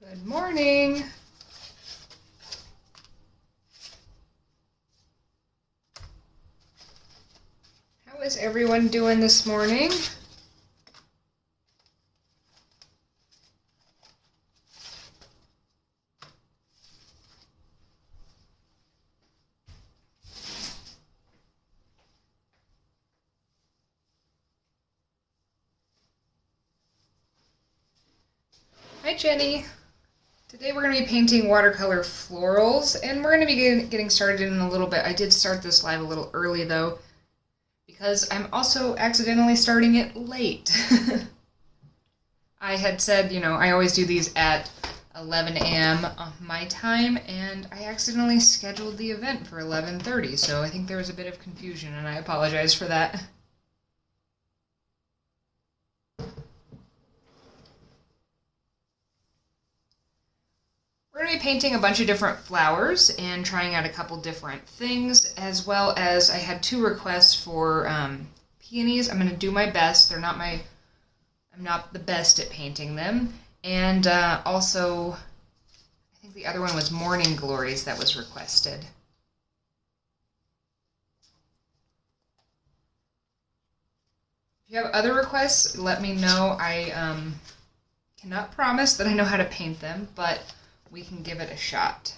Good morning. How is everyone doing this morning? Hi, Jenny. Today we're going to be painting watercolor florals, and we're going to be getting started in a little bit. I did start this live a little early, though, because I'm also accidentally starting it late. I had said, I always do these at 11 a.m. my time, and I accidentally scheduled the event for 11:30, so I think there was a bit of confusion, and I apologize for that. We're going to be painting a bunch of different flowers and trying out a couple different things, as well as I had 2 requests for peonies. I'm going to do my best. I'm not the best at painting them. And also, I think the other one was morning glories that was requested. If you have other requests, let me know. I cannot promise that I know how to paint them, but we can give it a shot.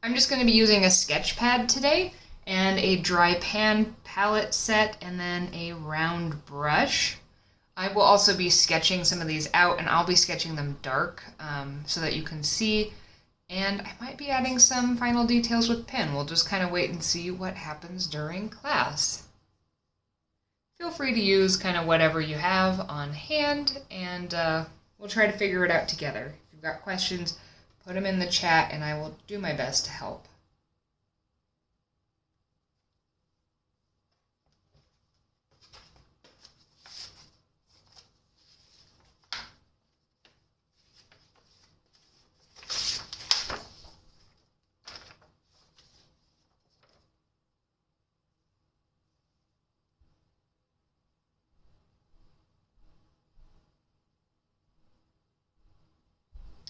I'm just going to be using a sketch pad today and a dry pan palette set and then a round brush. I will also be sketching some of these out, and I'll be sketching them dark so that you can see, and I might be adding some final details with pen. We'll just kind of wait and see what happens during class. Feel free to use kind of whatever you have on hand, and we'll try to figure it out together. If you've got questions, put them in the chat, and I will do my best to help.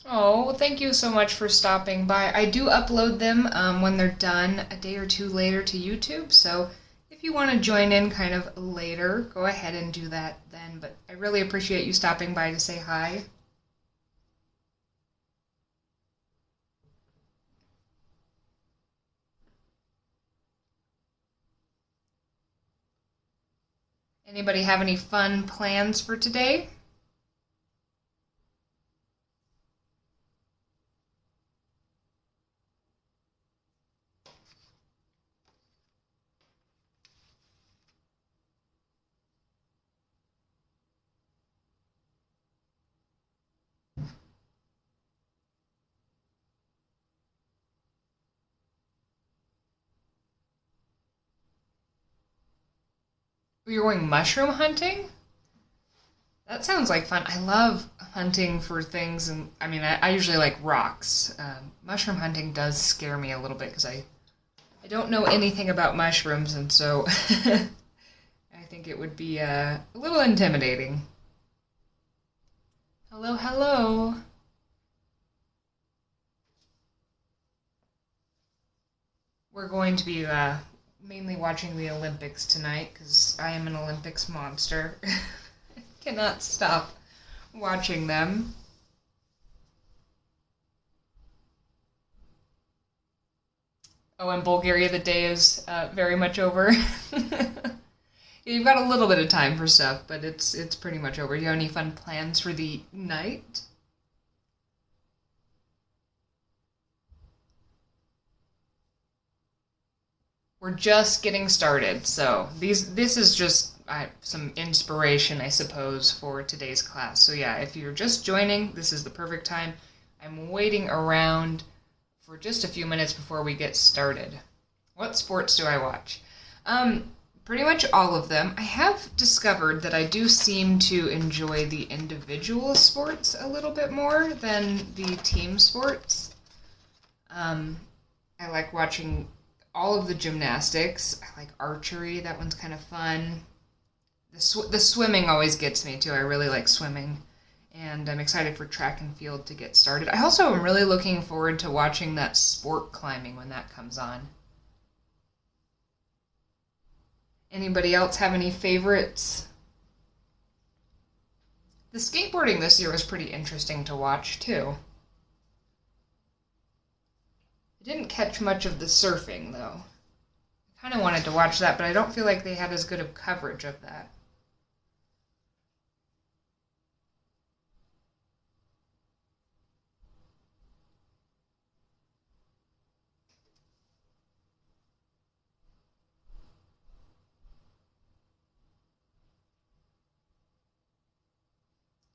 Oh, well, thank you so much for stopping by. I do upload them when they're done a day or 2 later to YouTube, so if you want to join in kind of later, go ahead and do that then. But I really appreciate you stopping by to say hi. Anybody have any fun plans for today? You're going mushroom hunting? That sounds like fun. I love hunting for things, and I usually like rocks. Mushroom hunting does scare me a little bit because I don't know anything about mushrooms, and so I think it would be a little intimidating. Hello, hello. We're going to be mainly watching the Olympics tonight because I am an Olympics monster. Cannot stop watching them. Oh, in Bulgaria the day is very much over. You've got a little bit of time for stuff, but it's pretty much over. Do you have any fun plans for the night? We're just getting started, so this is just some inspiration, I suppose, for today's class. So yeah, if you're just joining, this is the perfect time. I'm waiting around for just a few minutes before we get started. What sports do I watch? Pretty much all of them. I have discovered that I do seem to enjoy the individual sports a little bit more than the team sports. I like watching all of the gymnastics. I like archery. That one's kind of fun. The swimming always gets me, too. I really like swimming. And I'm excited for track and field to get started. I also am really looking forward to watching that sport climbing when that comes on. Anybody else have any favorites? The skateboarding this year was pretty interesting to watch, too. I didn't catch much of the surfing, though. I kind of wanted to watch that, but I don't feel like they had as good of coverage of that.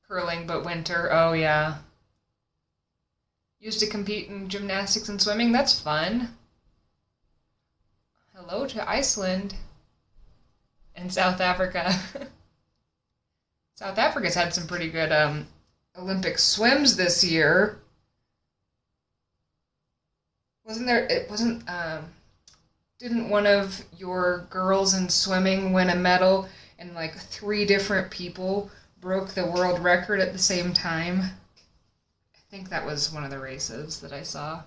Curling, but winter. Oh, yeah. Used to compete in gymnastics and swimming. That's fun. Hello to Iceland and South Africa. South Africa's had some pretty good Olympic swims this year. Wasn't there? It wasn't. Didn't one of your girls in swimming win a medal, and like 3 different people broke the world record at the same time? I think that was one of the races that I saw.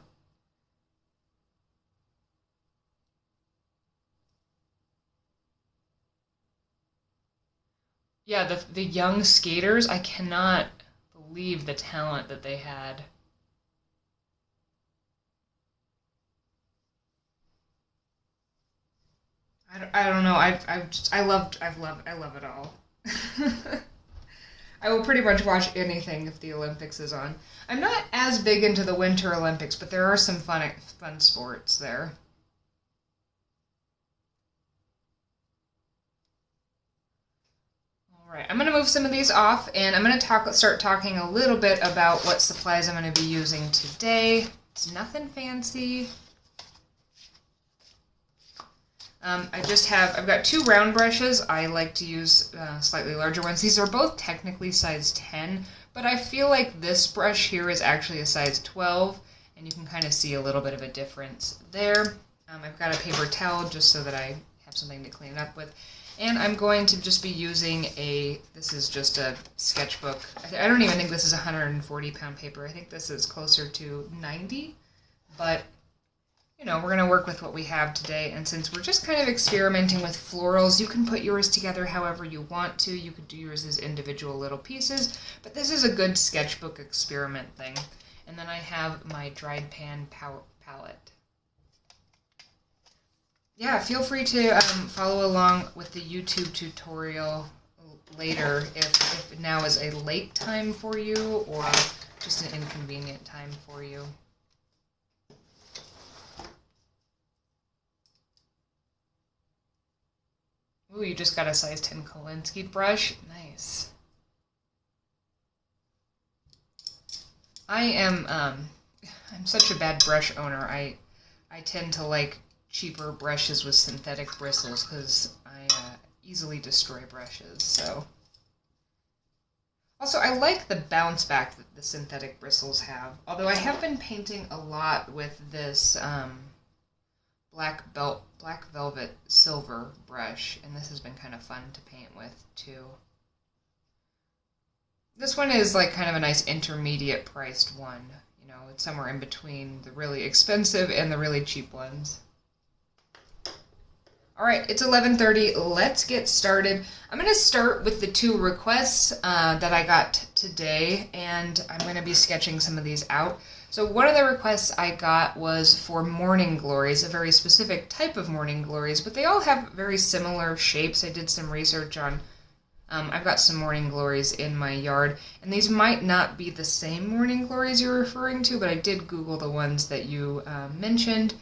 Yeah, the young skaters, I cannot believe the talent that they had. I don't know. I love it all. I will pretty much watch anything if the Olympics is on. I'm not as big into the Winter Olympics, but there are some fun sports there. All right, I'm going to move some of these off, and I'm going to start talking a little bit about what supplies I'm going to be using today. It's nothing fancy. I've got 2 round brushes. I like to use slightly larger ones. These are both technically size 10, but I feel like this brush here is actually a size 12, and you can kind of see a little bit of a difference there. I've got a paper towel just so that I have something to clean it up with. And I'm going to just be using this is just a sketchbook. I don't even think this is 140-pound paper. I think this is closer to 90, but you know, we're going to work with what we have today, and since we're just kind of experimenting with florals, you can put yours together however you want to. You could do yours as individual little pieces, but this is a good sketchbook experiment thing. And then I have my dried pan palette. Yeah, feel free to follow along with the YouTube tutorial later if now is a late time for you or just an inconvenient time for you. Ooh, you just got a size 10 Kolinsky brush. Nice. I'm such a bad brush owner. I tend to like cheaper brushes with synthetic bristles because I easily destroy brushes. So, also I like the bounce back that the synthetic bristles have. Although I have been painting a lot with this Black Velvet Silver brush, and this has been kind of fun to paint with too. This one is like kind of a nice intermediate priced one. You know, it's somewhere in between the really expensive and the really cheap ones. Alright, it's 11:30. Let's get started. I'm going to start with the 2 requests that I got today, and I'm going to be sketching some of these out. So one of the requests I got was for morning glories, a very specific type of morning glories, but they all have very similar shapes. I did some research on, I've got some morning glories in my yard, and these might not be the same morning glories you're referring to, but I did Google the ones that you mentioned,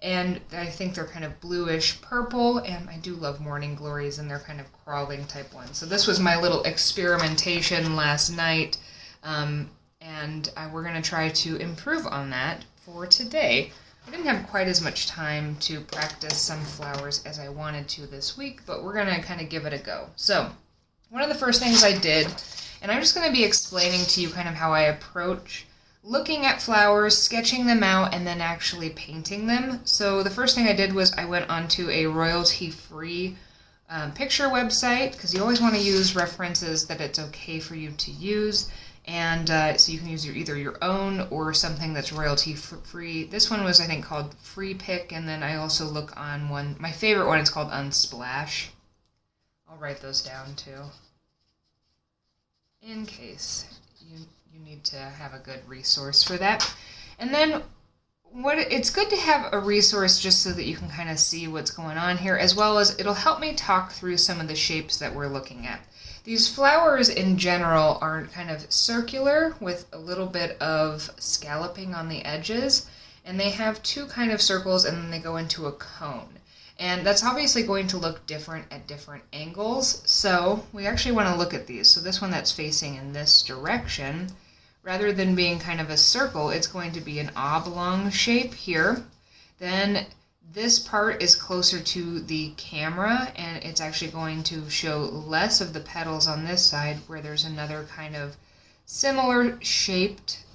and I think they're kind of bluish purple, and I do love morning glories, and they're kind of crawling type ones. So this was my little experimentation last night, and we're going to try to improve on that for today. I didn't have quite as much time to practice some flowers as I wanted to this week, but we're going to kind of give it a go. So, one of the first things I did, and I'm just going to be explaining to you kind of how I approach looking at flowers, sketching them out, and then actually painting them. So the first thing I did was I went onto a royalty-free picture website, because you always want to use references that it's okay for you to use. And so you can use either your own or something that's royalty free. This one was, I think, called Free Pick, and then I also look on one, my favorite one, it's called Unsplash. I'll write those down too, in case you need to have a good resource for that. And then it's good to have a resource just so that you can kind of see what's going on here, as well as it'll help me talk through some of the shapes that we're looking at. These flowers in general are kind of circular with a little bit of scalloping on the edges, and they have two kind of circles and then they go into a cone. And that's obviously going to look different at different angles, so we actually want to look at these. So this one that's facing in this direction, rather than being kind of a circle, it's going to be an oblong shape here. Then this part is closer to the camera, and it's actually going to show less of the petals on this side, where there's another kind of similar shaped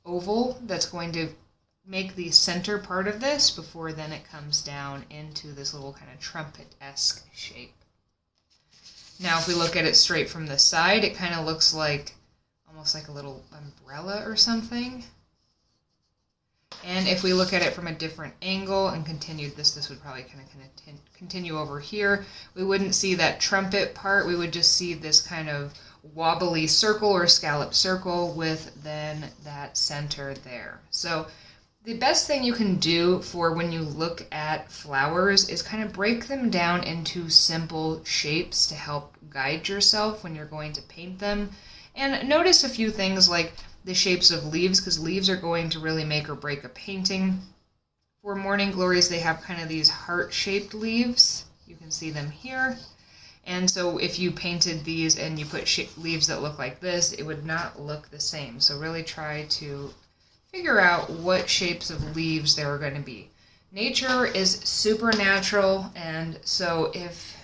oval that's going to make the center part of this before then it comes down into this little kind of trumpet-esque shape. Now if we look at it straight from the side, it kind of looks like almost like a little umbrella or something. And if we look at it from a different angle and continued this would probably kind of continue over here. We wouldn't see that trumpet part. We would just see this kind of wobbly circle or scallop circle with then that center there. So the best thing you can do for when you look at flowers is kind of break them down into simple shapes to help guide yourself when you're going to paint them. And notice a few things like the shapes of leaves, because leaves are going to really make or break a painting. For Morning Glories, they have kind of these heart-shaped leaves. You can see them here. And so if you painted these and you put leaves that look like this, it would not look the same. So really try to figure out what shapes of leaves there are going to be. Nature is supernatural, and so if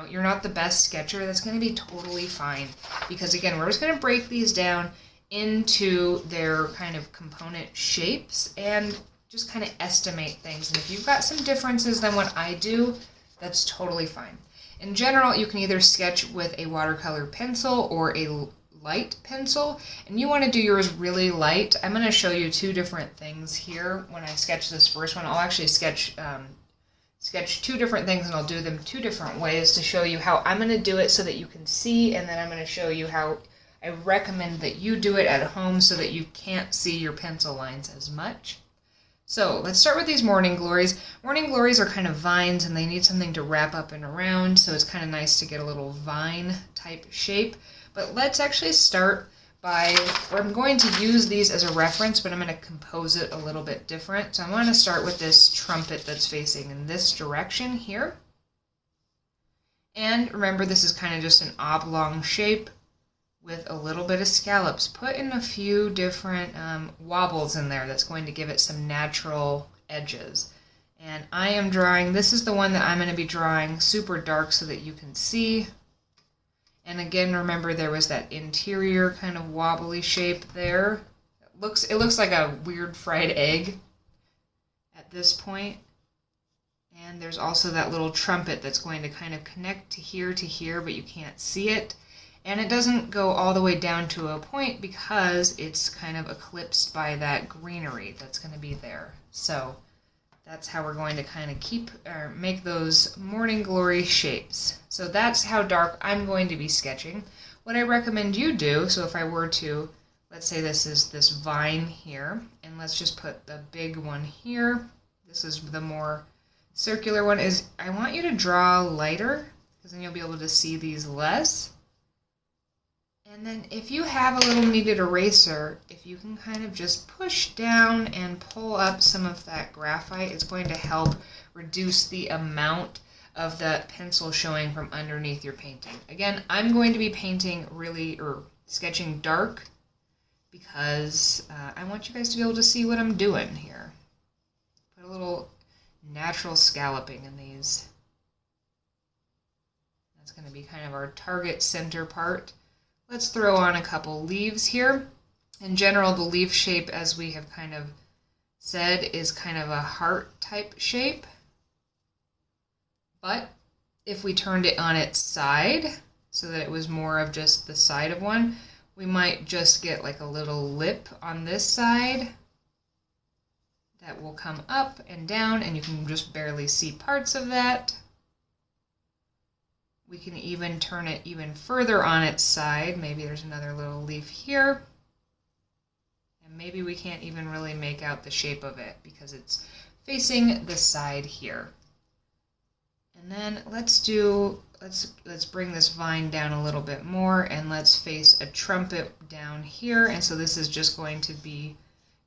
you're not the best sketcher, that's going to be totally fine. Because again, we're just going to break these down into their kind of component shapes and just kind of estimate things. And if you've got some differences than what I do, that's totally fine. In general, you can either sketch with a watercolor pencil or a light pencil, and you want to do yours really light. I'm going to show you two different things here. When I sketch this first one, I'll actually sketch two different things, and I'll do them two different ways to show you how I'm going to do it so that you can see, and then I'm going to show you how I recommend that you do it at home so that you can't see your pencil lines as much. So let's start with these Morning Glories. Morning Glories are kind of vines, and they need something to wrap up and around, so it's kind of nice to get a little vine type shape. But let's actually start by, I'm going to use these as a reference, but I'm going to compose it a little bit different. So I'm going to start with this trumpet that's facing in this direction here. And remember, this is kind of just an oblong shape with a little bit of scallops. Put in a few different wobbles in there. That's going to give it some natural edges. And I am drawing, this is the one that I'm going to be drawing super dark so that you can see. And again, remember there was that interior kind of wobbly shape there. It looks like a weird fried egg at this point. And there's also that little trumpet that's going to kind of connect to here, but you can't see it. And it doesn't go all the way down to a point because it's kind of eclipsed by that greenery that's going to be there. So that's how we're going to kind of make those Morning Glory shapes. So that's how dark I'm going to be sketching. What I recommend you do, so if I were to, let's say this is this vine here, and let's just put the big one here. This is the more circular one, is I want you to draw lighter, because then you'll be able to see these less. And then if you have a little kneaded eraser, if you can kind of just push down and pull up some of that graphite, it's going to help reduce the amount of the pencil showing from underneath your painting. Again, I'm going to be painting sketching dark because I want you guys to be able to see what I'm doing here. Put a little natural scalloping in these. That's going to be kind of our target center part. Let's throw on a couple leaves here. In general, the leaf shape, as we have kind of said, is kind of a heart type shape. But if we turned it on its side, so that it was more of just the side of one, we might just get like a little lip on this side that will come up and down, and you can just barely see parts of that. We can even turn it even further on its side. Maybe there's another little leaf here. And maybe we can't even really make out the shape of it because it's facing the side here. And then let's bring this vine down a little bit more, and let's face a trumpet down here. And so this is just going to be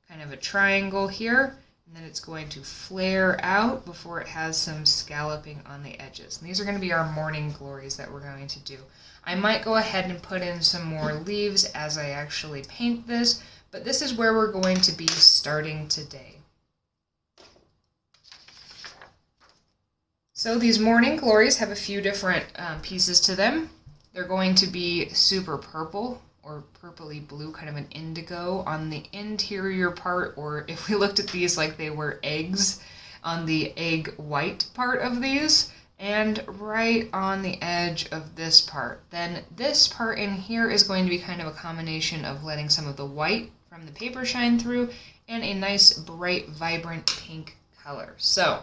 kind of a triangle here, and then it's going to flare out before it has some scalloping on the edges. And these are going to be our morning glories that we're going to do. I might go ahead and put in some more leaves as I actually paint this, but this is where we're going to be starting today. So these morning glories have a few different pieces to them. They're going to be super purple or purpley blue, kind of an indigo on the interior part, or if we looked at these like they were eggs, on the egg white part of these, and right on the edge of this part. Then this part in here is going to be kind of a combination of letting some of the white from the paper shine through and a nice bright vibrant pink color. So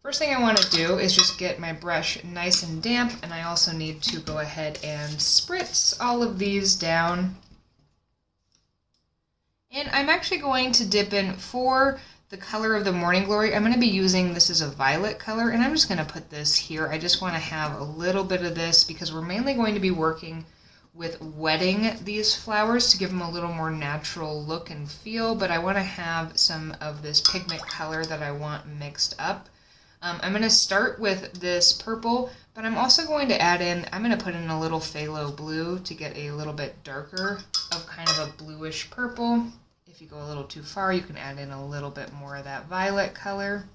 first thing I want to do is just get my brush nice and damp, and I also need to go ahead and spritz all of these down. And I'm actually going to dip in for the color of the morning glory. I'm going to be using, this is a violet color, and I'm just going to put this here. I just want to have a little bit of this because we're mainly going to be working with wetting these flowers to give them a little more natural look and feel, but I want to have some of this pigment color that I want mixed up. I'm going to start with this purple, but I'm also going to add in, I'm going to put in a little phthalo blue to get a little bit darker of kind of a bluish purple. If you go a little too far, you can add in a little bit more of that violet color.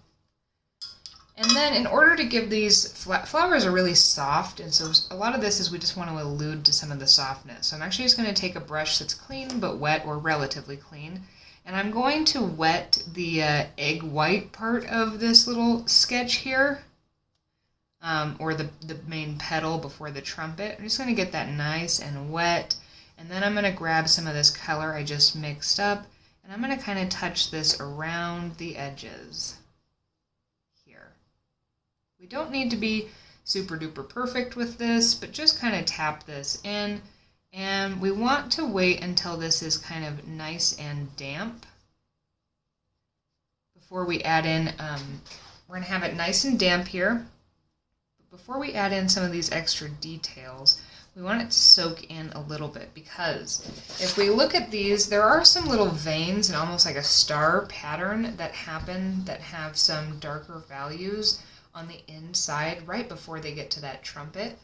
And then in order to give these, flowers are really soft, and so a lot of this is we just want to allude to some of the softness. So I'm actually just going to take a brush that's clean but wet, or relatively clean, and I'm going to wet the egg white part of this little sketch here, or the main petal before the trumpet. I'm just going to get that nice and wet, and then I'm going to grab some of this color I just mixed up, and I'm going to kind of touch this around the edges here. We don't need to be super duper perfect with this, but just kind of tap this in. And we want to wait until this is kind of nice and damp before we add in, we're going to have it nice and damp here. But before we add in some of these extra details, we want it to soak in a little bit, because if we look at these, there are some little veins and almost like a star pattern that happen that have some darker values on the inside right before they get to that trumpet.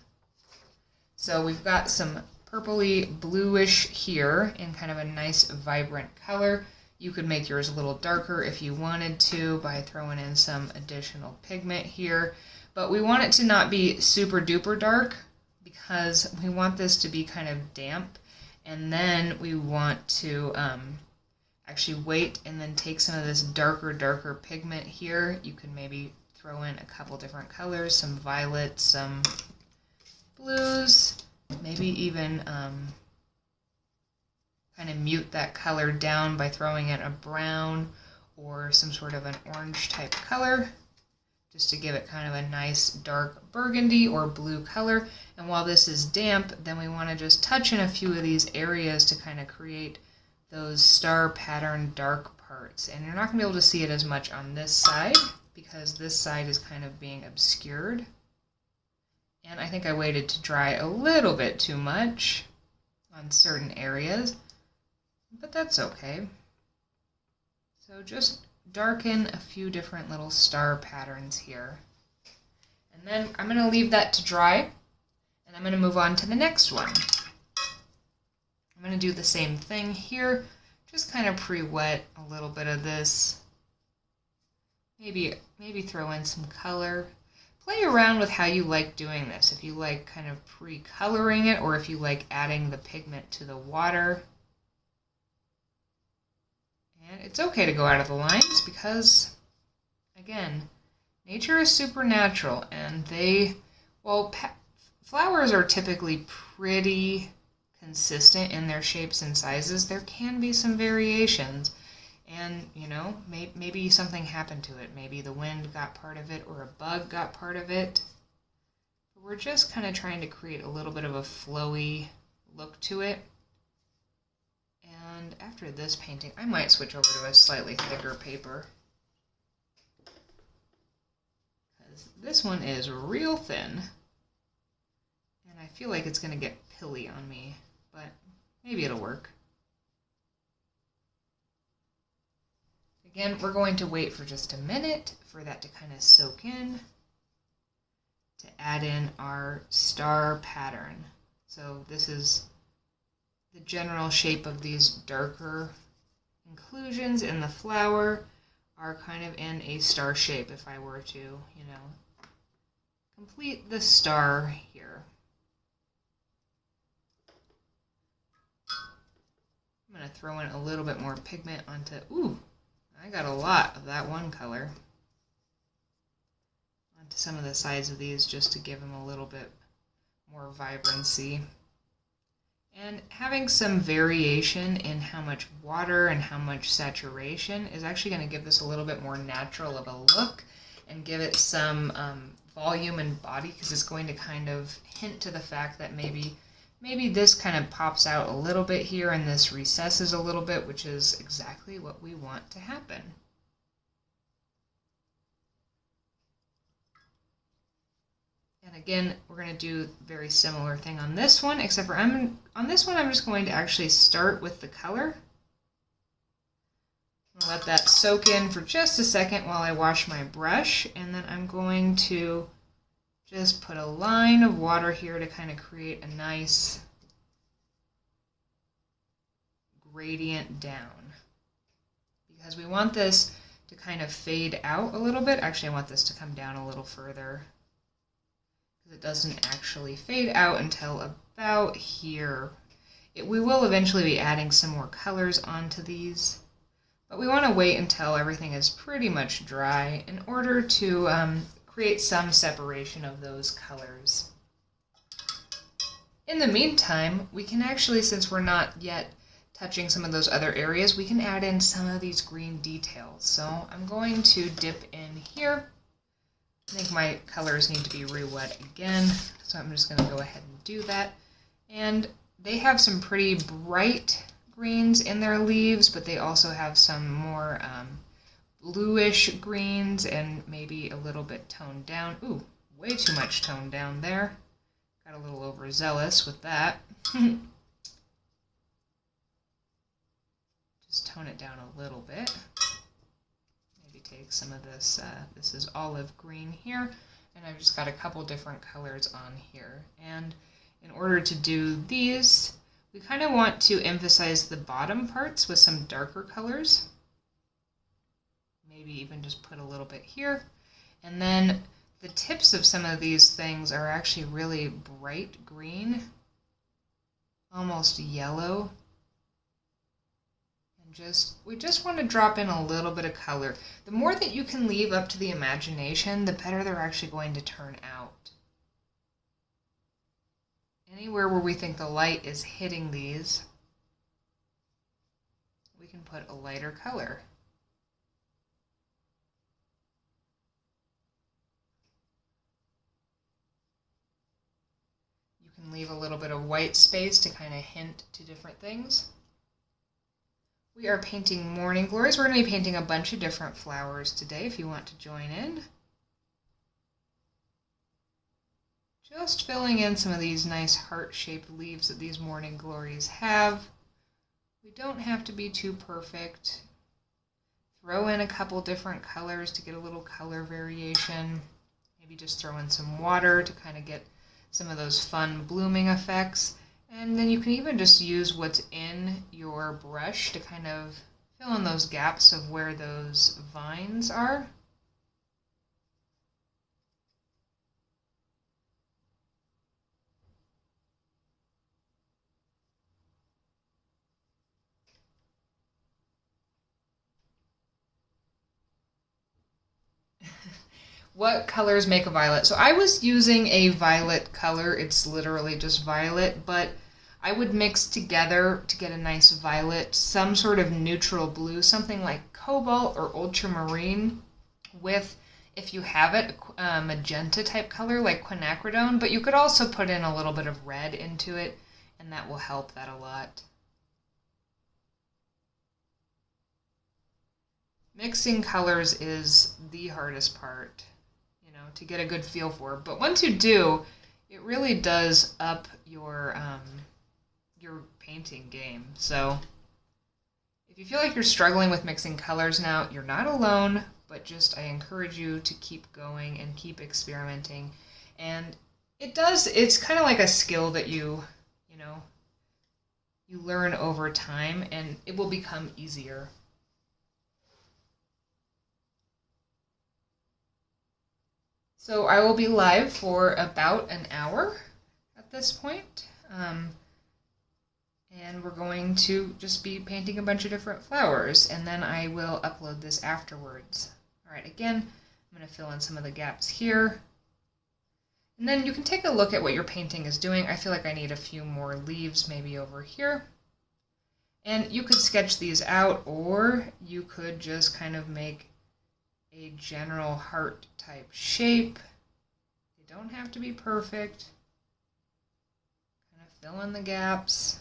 So we've got some purpley bluish here in kind of a nice vibrant color. You could make yours a little darker if you wanted to by throwing in some additional pigment here, but we want it to not be super duper dark because we want this to be kind of damp, and then we want to actually wait and then take some of this darker pigment here. You can maybe throw in a couple different colors, some violets, some blues, maybe even kind of mute that color down by throwing in a brown or some sort of an orange type color, just to give it kind of a nice dark burgundy or blue color. And while this is damp, then we want to just touch in a few of these areas to kind of create those star pattern dark parts. And you're not going to be able to see it as much on this side because this side is kind of being obscured. And I think I waited to dry a little bit too much on certain areas, but that's okay. So just darken a few different little star patterns here. And then I'm going to leave that to dry, and I'm going to move on to the next one. I'm going to do the same thing here, just kind of pre-wet a little bit of this. Maybe throw in some color. Play around with how you like doing this. If you like kind of pre-coloring it, or if you like adding the pigment to the water. And it's okay to go out of the lines because, again, nature is supernatural, and flowers are typically pretty consistent in their shapes and sizes. There can be some variations, and, you know, maybe something happened to it. Maybe the wind got part of it, or a bug got part of it. But we're just kind of trying to create a little bit of a flowy look to it. And after this painting, I might switch over to a slightly thicker paper, because this one is real thin, and I feel like it's going to get pilly on me, but maybe it'll work. Again, we're going to wait for just a minute for that to kind of soak in, to add in our star pattern. So this is the general shape of these darker inclusions in the flower are kind of in a star shape if I were to, you know, complete the star here. I'm going to throw in a little bit more pigment onto, ooh, I got a lot of that one color onto some of the sides of these just to give them a little bit more vibrancy. And having some variation in how much water and how much saturation is actually going to give this a little bit more natural of a look and give it some volume and body, because it's going to kind of hint to the fact that maybe this kind of pops out a little bit here and this recesses a little bit, which is exactly what we want to happen. And again, we're going to do a very similar thing on this one, except for on this one I'm just going to actually start with the color. I'll let that soak in for just a second while I wash my brush, and then I'm going to just put a line of water here to kind of create a nice gradient down. Because we want this to kind of fade out a little bit. Actually, I want this to come down a little further, it doesn't actually fade out until about here. We will eventually be adding some more colors onto these, but we want to wait until everything is pretty much dry in order to create some separation of those colors. In the meantime, we can actually, since we're not yet touching some of those other areas, we can add in some of these green details. So I'm going to dip in here. I think my colors need to be re-wet again, so I'm just going to go ahead and do that. And they have some pretty bright greens in their leaves, but they also have some more bluish greens and maybe a little bit toned down. Ooh, way too much toned down there. Got a little overzealous with that. Just tone it down a little bit. Take some of this, this is olive green here, and I've just got a couple different colors on here. And in order to do these, we kind of want to emphasize the bottom parts with some darker colors. Maybe even just put a little bit here. And then the tips of some of these things are actually really bright green, almost yellow. We just want to drop in a little bit of color. The more that you can leave up to the imagination, the better they're actually going to turn out. Anywhere where we think the light is hitting these, we can put a lighter color. You can leave a little bit of white space to kind of hint to different things. We are painting Morning Glories. We're going to be painting a bunch of different flowers today if you want to join in. Just filling in some of these nice heart-shaped leaves that these Morning Glories have. We don't have to be too perfect. Throw in a couple different colors to get a little color variation. Maybe just throw in some water to kind of get some of those fun blooming effects. And then you can even just use what's in your brush to kind of fill in those gaps of where those vines are. what colors make a violet? So I was using a violet color. It's literally just violet, but I would mix together to get a nice violet, some sort of neutral blue, something like cobalt or ultramarine with, if you have it, a magenta type color like quinacridone, but you could also put in a little bit of red into it, and that will help that a lot. Mixing colors is the hardest part, you know, to get a good feel for. But once you do, it really does up your painting game. So if you feel like you're struggling with mixing colors now, you're not alone, but just I encourage you to keep going and keep experimenting. And it's kind of like a skill that you learn over time, and it will become easier. So I will be live for about an hour at this point. And we're going to just be painting a bunch of different flowers, and then I will upload this afterwards. All right, again, I'm going to fill in some of the gaps here. And then you can take a look at what your painting is doing. I feel like I need a few more leaves maybe over here. And you could sketch these out, or you could just kind of make a general heart type shape. They don't have to be perfect. Kind of fill in the gaps.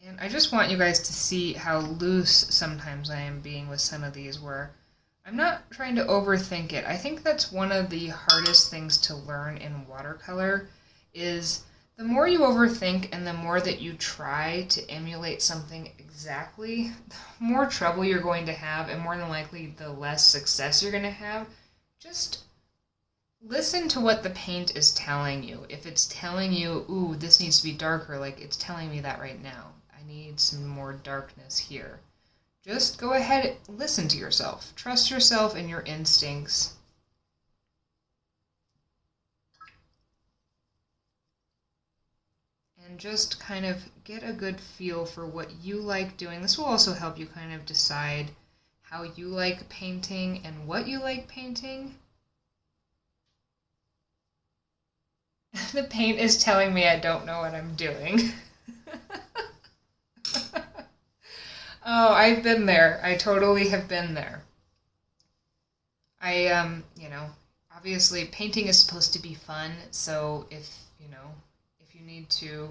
And I just want you guys to see how loose sometimes I am being with some of these, where I'm not trying to overthink it. I think that's one of the hardest things to learn in watercolor, is the more you overthink and the more that you try to emulate something exactly, the more trouble you're going to have, and more than likely the less success you're going to have. Just listen to what the paint is telling you. If it's telling you, ooh, this needs to be darker, like it's telling me that right now. I need some more darkness here. Just go ahead, listen to yourself. Trust yourself and your instincts. And just kind of get a good feel for what you like doing. This will also help you kind of decide how you like painting and what you like painting. The paint is telling me I don't know what I'm doing. Oh, I've been there. I totally have been there. Obviously painting is supposed to be fun, so if you need to,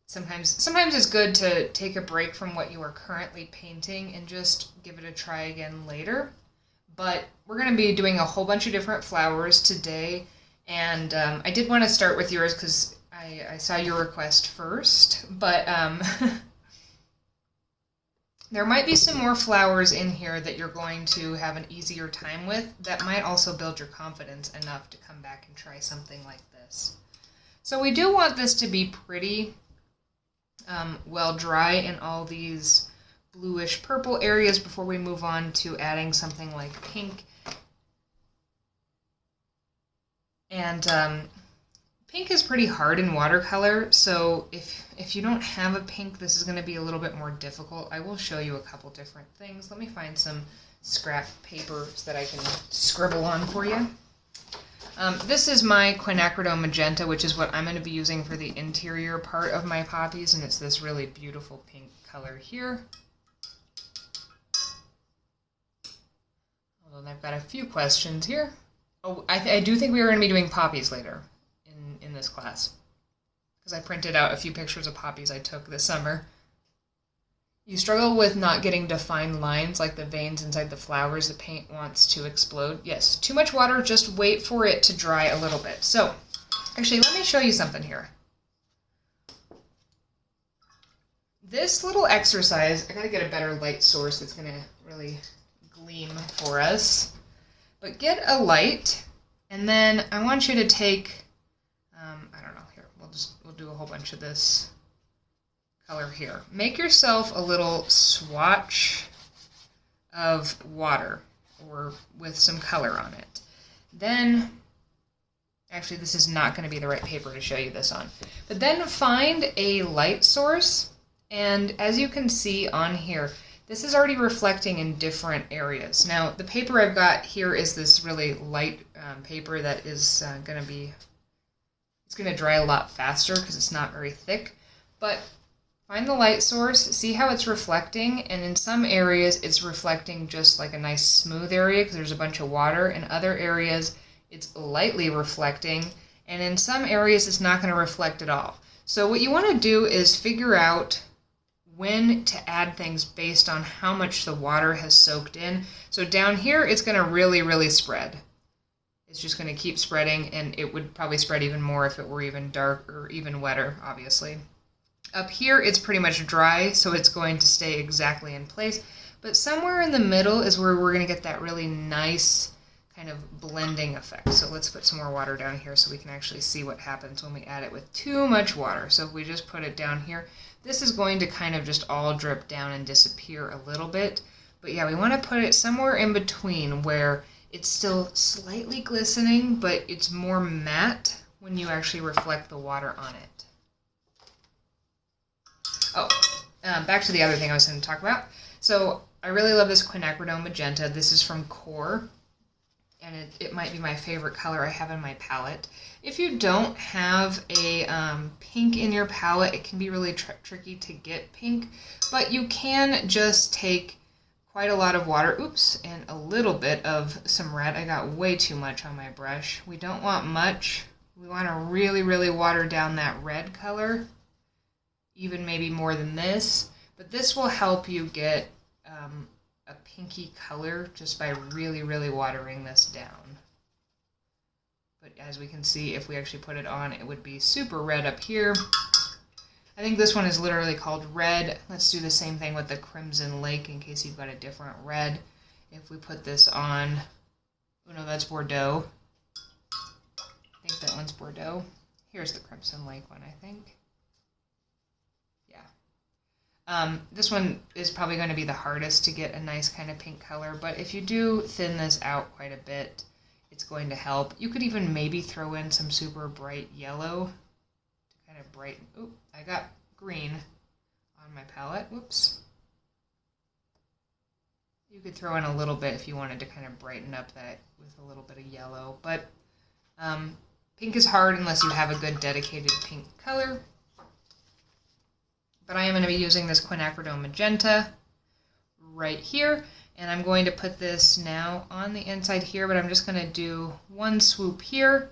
sometimes it's good to take a break from what you are currently painting and just give it a try again later. But we're going to be doing a whole bunch of different flowers today, and I did want to start with yours because I saw your request first, but there might be some more flowers in here that you're going to have an easier time with that might also build your confidence enough to come back and try something like this. So we do want this to be pretty well dry in all these bluish purple areas before we move on to adding something like pink. And pink is pretty hard in watercolor, so if you don't have a pink, this is going to be a little bit more difficult. I will show you a couple different things. Let me find some scrap paper so that I can scribble on for you. This is my Quinacridone Magenta, which is what I'm going to be using for the interior part of my poppies, and it's this really beautiful pink color here. Although I've got a few questions here. Oh, I do think we are going to be doing poppies later in this class, because I printed out a few pictures of poppies I took this summer. You struggle with not getting defined lines like the veins inside the flowers. The paint wants to explode. Yes, too much water, just wait for it to dry a little bit. So, actually, let me show you something here. This little exercise, I gotta get a better light source that's gonna really gleam for us. But get a light, and then I want you to take, I don't know, here, we'll do a whole bunch of this color here. Make yourself a little swatch of water, or with some color on it. Then, actually this is not going to be the right paper to show you this on, but then find a light source, and as you can see on here, this is already reflecting in different areas. Now, the paper I've got here is this really light paper that is going to dry a lot faster because it's not very thick. But find the light source, see how it's reflecting, and in some areas it's reflecting just like a nice smooth area because there's a bunch of water. In other areas it's lightly reflecting, and in some areas it's not going to reflect at all. So what you want to do is figure out when to add things based on how much the water has soaked in. So down here it's going to really spread. It's just going to keep spreading, and it would probably spread even more if it were even dark or even wetter, obviously. Up here it's pretty much dry, so it's going to stay exactly in place. But somewhere in the middle is where we're going to get that really nice kind of blending effect. So let's put some more water down here so we can actually see what happens when we add it with too much water. So if we just put it down here, this is going to kind of just all drip down and disappear a little bit. But yeah, we want to put it somewhere in between where it's still slightly glistening, but it's more matte when you actually reflect the water on it. Oh, back to the other thing I was going to talk about. So I really love this Quinacridone Magenta. This is from Core, and it might be my favorite color I have in my palette. If you don't have a pink in your palette, it can be really tricky to get pink, but you can just take quite a lot of water, and a little bit of some red. I got way too much on my brush. We don't want much. We want to really water down that red color, even maybe more than this, but this will help you get a pinky color just by really watering this down. But as we can see, if we actually put it on, it would be super red up here. I think this one is literally called Red. Let's do the same thing with the Crimson Lake in case you've got a different red. If we put this on, oh no, that's Bordeaux. I think that one's Bordeaux. Here's the Crimson Lake one, I think. This one is probably going to be the hardest to get a nice kind of pink color, but if you do thin this out quite a bit, it's going to help. You could even maybe throw in some super bright yellow to kind of brighten. Oop, I got green on my palette. Whoops. You could throw in a little bit if you wanted to kind of brighten up that with a little bit of yellow, but pink is hard unless you have a good dedicated pink color. But I am going to be using this Quinacridone Magenta right here, and I'm going to put this now on the inside here, but I'm just going to do one swoop here,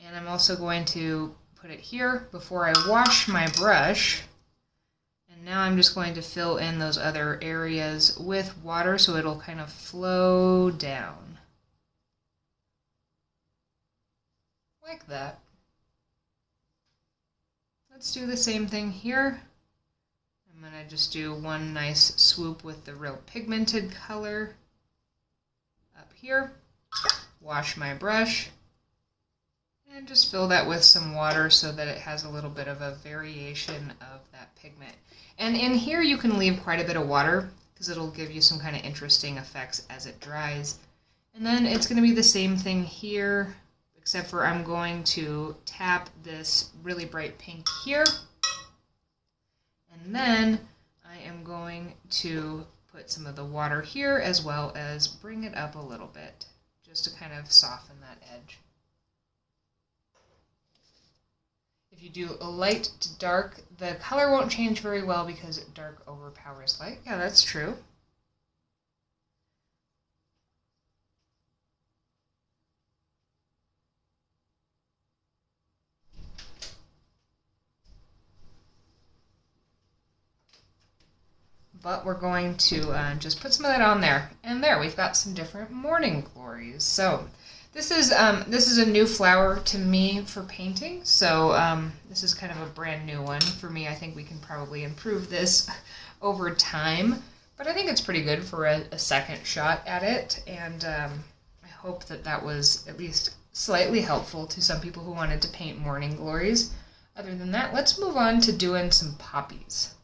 and I'm also going to put it here before I wash my brush. And now I'm just going to fill in those other areas with water so it'll kind of flow down. Like that. Let's do the same thing here. I'm going to just do one nice swoop with the real pigmented color up here, wash my brush, and just fill that with some water so that it has a little bit of a variation of that pigment. And in here you can leave quite a bit of water because it'll give you some kind of interesting effects as it dries. And then it's going to be the same thing here, except for I'm going to tap this really bright pink here. And then I am going to put some of the water here as well as bring it up a little bit just to kind of soften that edge. If you do a light to dark, the color won't change very well because dark overpowers light. Yeah, that's true. But we're going to just put some of that on there. And there, we've got some different morning glories. So this is a new flower to me for painting. So this is kind of a brand new one for me. I think we can probably improve this over time. But I think it's pretty good for a second shot at it. And I hope that that was at least slightly helpful to some people who wanted to paint morning glories. Other than that, let's move on to doing some poppies.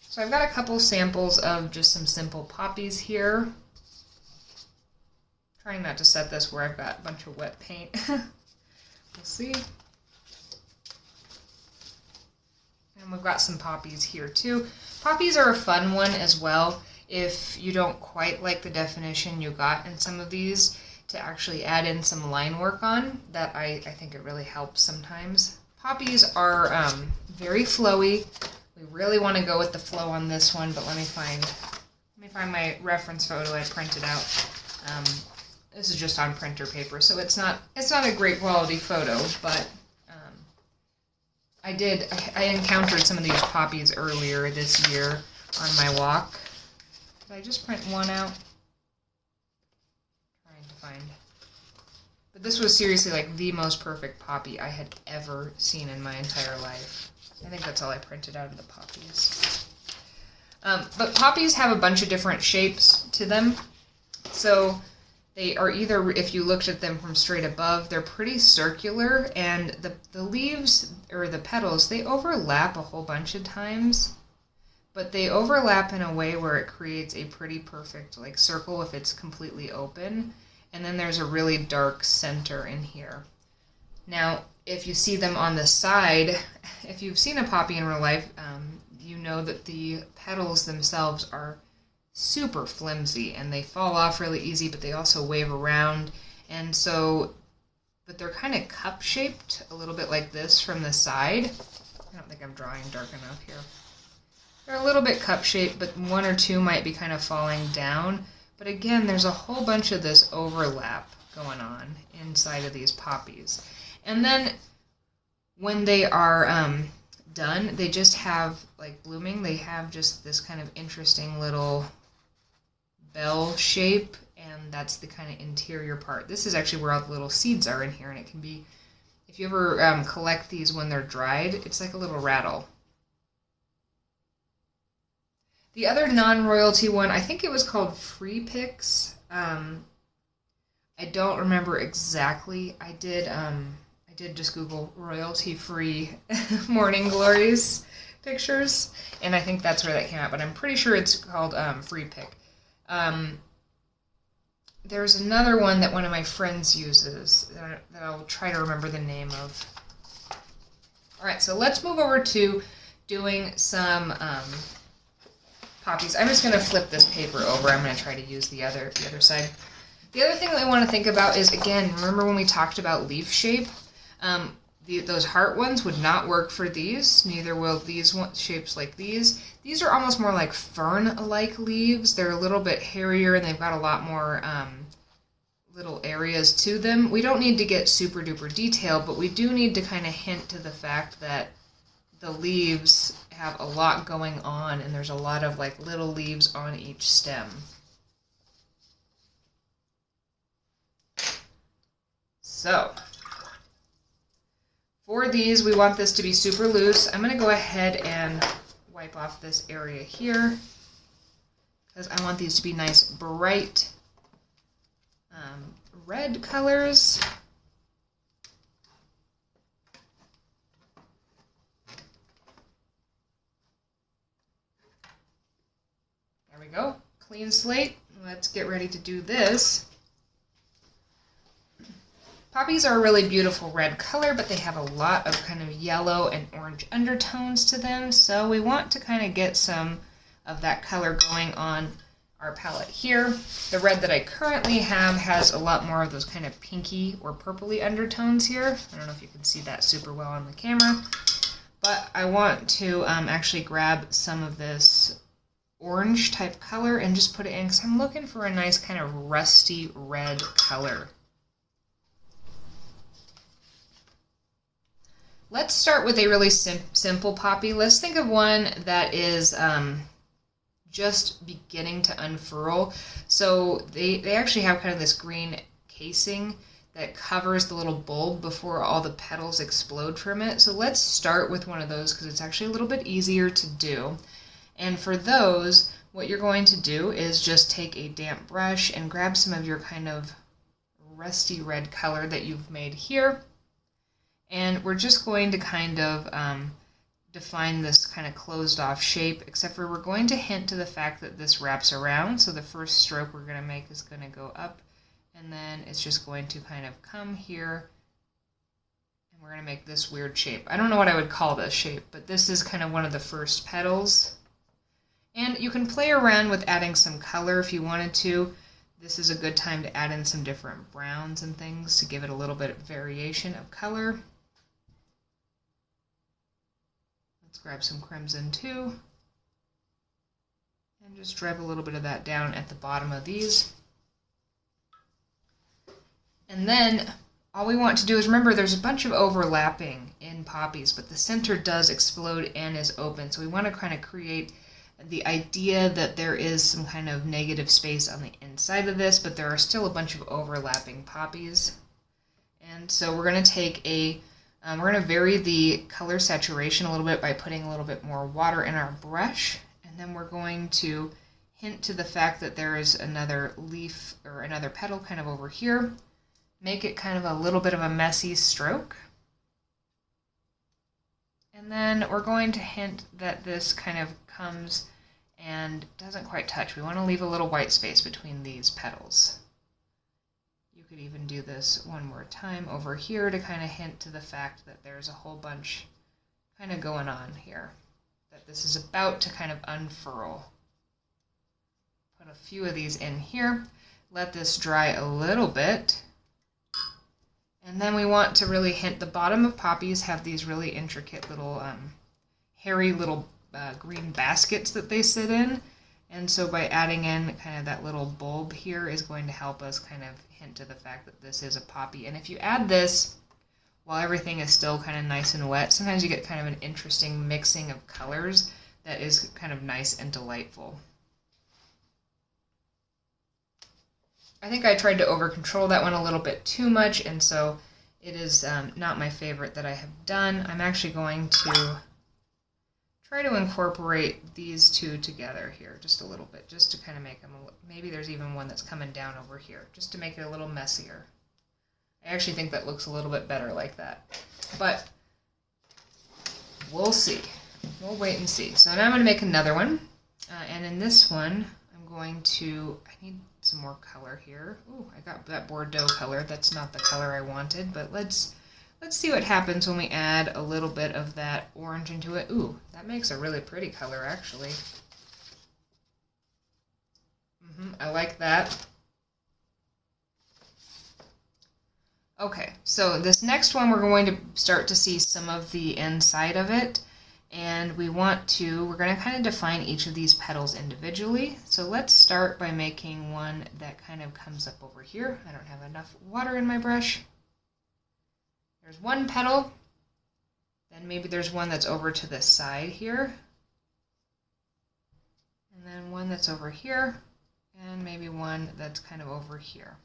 So I've got a couple samples of just some simple poppies here. Trying not to set this where I've got a bunch of wet paint. We'll see. And we've got some poppies here too. Poppies are a fun one as well. If you don't quite like the definition you got in some of these, to actually add in some line work on, that I think it really helps sometimes. Poppies are very flowy. We really want to go with the flow on this one, but let me find my reference photo I printed out. This is just on printer paper, so it's not a great quality photo, but I encountered some of these poppies earlier this year on my walk. Did I just print one out? Trying to find. But this was seriously like the most perfect poppy I had ever seen in my entire life. I think that's all I printed out of the poppies. But poppies have a bunch of different shapes to them. So they are either, if you looked at them from straight above, they're pretty circular, and the leaves, or the petals, they overlap a whole bunch of times. But they overlap in a way where it creates a pretty perfect like circle if it's completely open. And then there's a really dark center in here. Now, if you see them on the side, if you've seen a poppy in real life, you know that the petals themselves are super flimsy and they fall off really easy, but they also wave around. And so, but they're kind of cup-shaped, a little bit like this from the side. I don't think I'm drawing dark enough here. They're a little bit cup-shaped, but one or two might be kind of falling down. But again, there's a whole bunch of this overlap going on inside of these poppies. And then when they are done, they just have, like blooming, they have just this kind of interesting little bell shape, and that's the kind of interior part. This is actually where all the little seeds are in here, and it can be, if you ever collect these when they're dried, it's like a little rattle. The other non-royalty one, I think it was called Free Picks. I don't remember exactly. I did just Google royalty-free morning glories pictures, and I think that's where that came out, but I'm pretty sure it's called Free Pick. There's another one that one of my friends uses that I'll try to remember the name of. Alright, so let's move over to doing some poppies. I'm just going to flip this paper over. I'm going to try to use the other side. The other thing that I want to think about is, again, remember when we talked about leaf shape? Those heart ones would not work for these. Neither will these shapes like these. These are almost more like fern-like leaves. They're a little bit hairier, and they've got a lot more little areas to them. We don't need to get super duper detailed, but we do need to kind of hint to the fact that the leaves have a lot going on, and there's a lot of like little leaves on each stem. So, for these, we want this to be super loose. I'm going to go ahead and wipe off this area here, because I want these to be nice, bright red colors. There we go. Clean slate. Let's get ready to do this. Poppies are a really beautiful red color, but they have a lot of kind of yellow and orange undertones to them, so we want to kind of get some of that color going on our palette here. The red that I currently have has a lot more of those kind of pinky or purpley undertones here. I don't know if you can see that super well on the camera, but I want to actually grab some of this orange type color and just put it in, because I'm looking for a nice kind of rusty red color. Let's start with a really simple poppy. Let's think of one that is just beginning to unfurl. So they actually have kind of this green casing that covers the little bulb before all the petals explode from it. So let's start with one of those, because it's actually a little bit easier to do. And for those, what you're going to do is just take a damp brush and grab some of your kind of rusty red color that you've made here. And we're just going to kind of define this kind of closed off shape, except for we're going to hint to the fact that this wraps around. So the first stroke we're going to make is going to go up, and then it's just going to kind of come here And we're going to make this weird shape. I don't know what I would call this shape, but this is kind of one of the first petals. And you can play around with adding some color if you wanted to. This is a good time to add in some different browns and things to give it a little bit of variation of color. Let's grab some crimson too. And just drive a little bit of that down at the bottom of these. And then all we want to do is remember there's a bunch of overlapping in poppies, but the center does explode and is open. So we want to kind of create the idea that there is some kind of negative space on the inside of this, but there are still a bunch of overlapping poppies. And so we're going to take we're going to vary the color saturation a little bit by putting a little bit more water in our brush. And then we're going to hint to the fact that there is another leaf or another petal kind of over here. Make it kind of a little bit of a messy stroke. And then we're going to hint that this kind of comes and doesn't quite touch. We want to leave a little white space between these petals. You could even do this one more time over here to kind of hint to the fact that there's a whole bunch kind of going on here, that this is about to kind of unfurl. Put a few of these in here. Let this dry a little bit. And then we want to really hint, the bottom of poppies have these really intricate little hairy little green baskets that they sit in. And so by adding in kind of that little bulb here is going to help us kind of hint to the fact that this is a poppy. And if you add this while everything is still kind of nice and wet, sometimes you get kind of an interesting mixing of colors that is kind of nice and delightful. I think I tried to over control that one a little bit too much, and so it is not my favorite that I have done. I'm actually going to try to incorporate these two together here just a little bit, just to kind of make them, maybe there's even one that's coming down over here, just to make it a little messier. I actually think that looks a little bit better like that, but we'll see. We'll wait and see. So now I'm going to make another one, and in this one I'm going to, I need some more color here. Ooh, I got that Bordeaux color. That's not the color I wanted, but let's see what happens when we add a little bit of that orange into it. Ooh, that makes a really pretty color, actually. I like that. Okay, so this next one we're going to start to see some of the inside of it, and we're going to kind of define each of these petals individually. So let's start by making one that kind of comes up over here. I don't have enough water in my brush. There's one petal, then maybe there's one that's over to the side here, and then one that's over here, and maybe one that's kind of over here.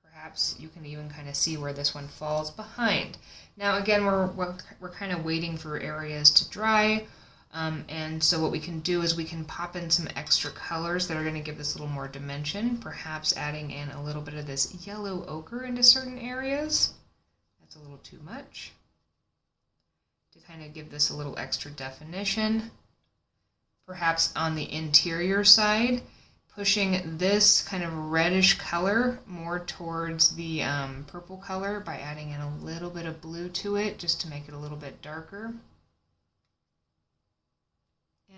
Perhaps you can even kind of see where this one falls behind. Now again, we're kind of waiting for areas to dry, and so what we can do is we can pop in some extra colors that are going to give this a little more dimension, perhaps adding in a little bit of this yellow ochre into certain areas. That's a little too much. To kind of give this a little extra definition. Perhaps on the interior side, pushing this kind of reddish color more towards the purple color by adding in a little bit of blue to it just to make it a little bit darker.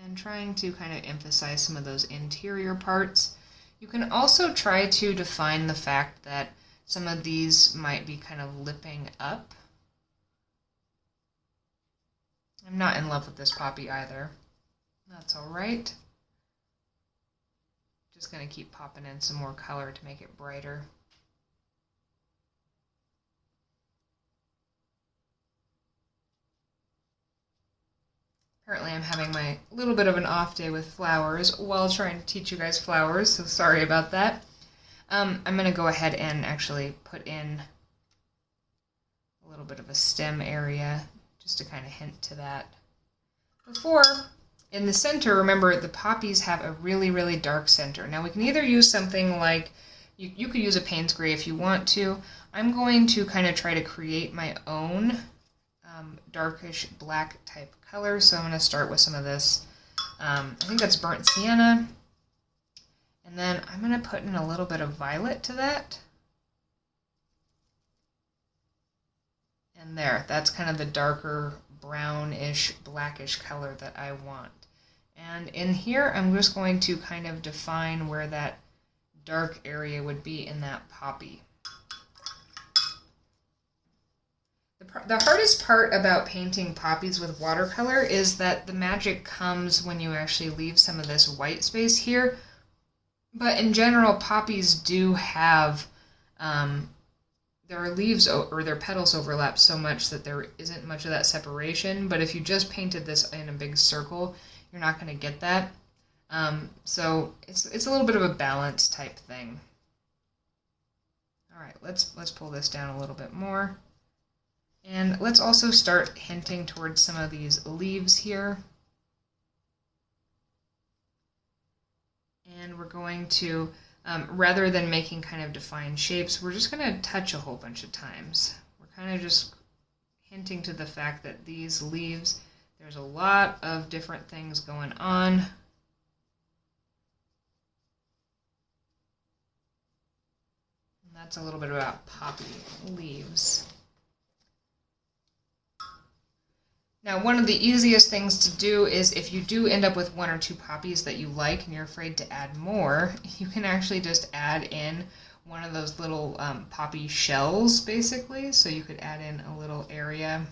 And trying to kind of emphasize some of those interior parts. You can also try to define the fact that some of these might be kind of lipping up. I'm not in love with this poppy either. That's all right. Just going to keep popping in some more color to make it brighter. Apparently I'm having my little bit of an off day with flowers while trying to teach you guys flowers, so sorry about that. I'm going to go ahead and actually put in a little bit of a stem area just to kind of hint to that. Before, in the center, remember the poppies have a really, really dark center. Now we can either use something like, you could use a Payne's Gray if you want to. I'm going to kind of try to create my own darkish black type color. So I'm going to start with some of this, I think that's burnt sienna. And then I'm going to put in a little bit of violet to that. And there, that's kind of the darker brownish, blackish color that I want. And in here, I'm just going to kind of define where that dark area would be in that poppy. The hardest part about painting poppies with watercolor is that the magic comes when you actually leave some of this white space here. But in general, poppies do have their leaves or their petals overlap so much that there isn't much of that separation. But if you just painted this in a big circle, you're not going to get that. So it's a little bit of a balance type thing. All right, let's pull this down a little bit more. And let's also start hinting towards some of these leaves here. And we're going to, rather than making kind of defined shapes, we're just going to touch a whole bunch of times. We're kind of just hinting to the fact that these leaves, there's a lot of different things going on. And that's a little bit about poppy leaves. Now, one of the easiest things to do is if you do end up with one or two poppies that you like and you're afraid to add more, you can actually just add in one of those little poppy shells, basically. So you could add in a little area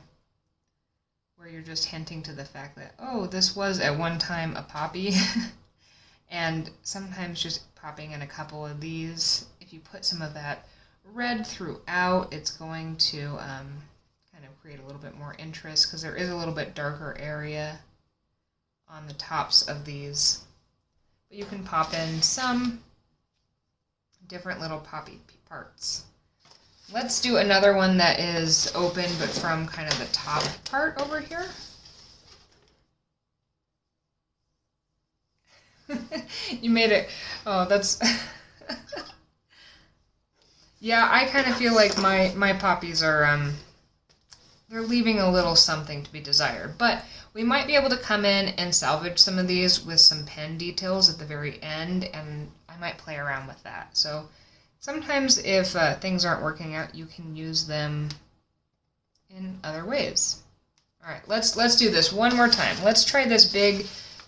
where you're just hinting to the fact that, oh, this was at one time a poppy. And sometimes just popping in a couple of these, if you put some of that red throughout, it's going to kind of create a little bit more interest because there is a little bit darker area on the tops of these. But you can pop in some different little poppy parts. Let's do another one that is open but from kind of the top part over here. You made it. Oh, that's... Yeah, I kind of feel like my poppies are, they're leaving a little something to be desired. But we might be able to come in and salvage some of these with some pen details at the very end, and I might play around with that. So sometimes if things aren't working out, you can use them in other ways. All right, let's do this one more time. Let's try this big,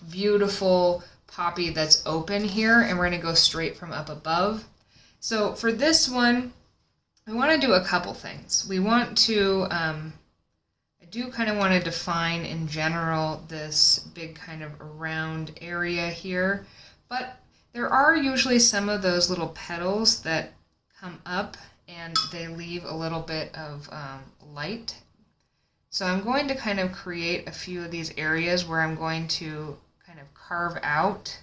beautiful poppy that's open here, and we're going to go straight from up above. So for this one, we want to do a couple things. We want to, I do kind of want to define in general this big kind of round area here, but there are usually some of those little petals that come up and they leave a little bit of light. So I'm going to kind of create a few of these areas where I'm going to kind of carve out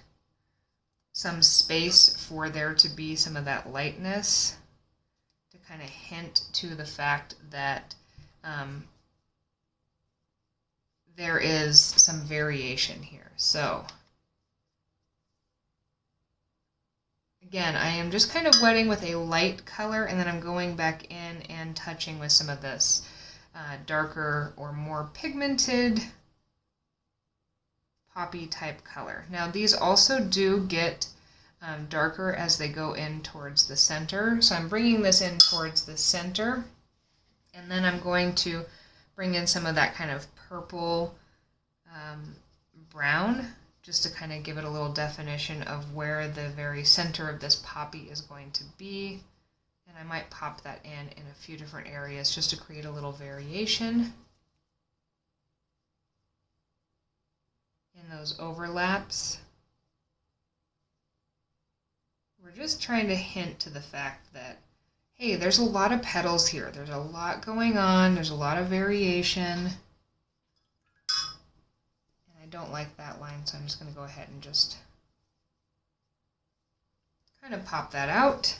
some space for there to be some of that lightness to kind of hint to the fact that there is some variation here. So again, I am just kind of wetting with a light color, and then I'm going back in and touching with some of this darker or more pigmented poppy type color. Now these also do get darker as they go in towards the center. So I'm bringing this in towards the center, and then I'm going to bring in some of that kind of purple brown just to kind of give it a little definition of where the very center of this poppy is going to be. And I might pop that in a few different areas just to create a little variation in those overlaps. We're just trying to hint to the fact that, hey, there's a lot of petals here. There's a lot going on. There's a lot of variation. And I don't like that line, so I'm just going to go ahead and just kind of pop that out.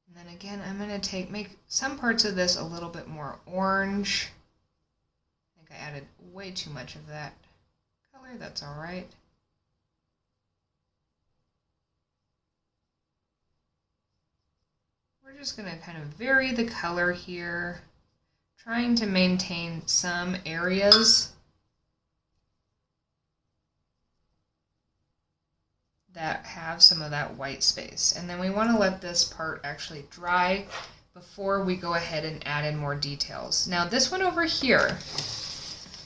And then again, I'm going to make some parts of this a little bit more orange. I think I added way too much of that color. That's all right. We're just going to kind of vary the color here, trying to maintain some areas that have some of that white space. And then we want to let this part actually dry before we go ahead and add in more details. Now this one over here,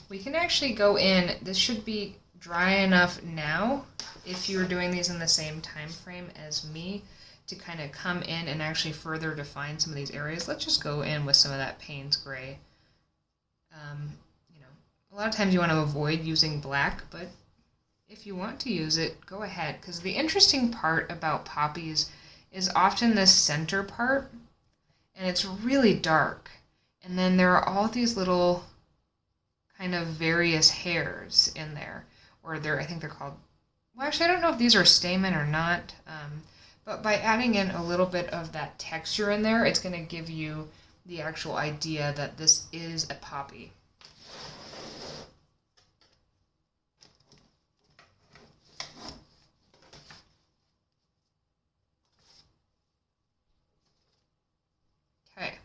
we can actually go in, this should be dry enough now, if you're doing these in the same time frame as me, to kind of come in and actually further define some of these areas. Let's just go in with some of that Payne's gray. You know, a lot of times you want to avoid using black, but if you want to use it, go ahead, because the interesting part about poppies is often this center part, and it's really dark, and then there are all these little kind of various hairs in there, or I think they're called, well actually I don't know if these are stamen or not, but by adding in a little bit of that texture in there, it's going to give you the actual idea that this is a poppy. Okay,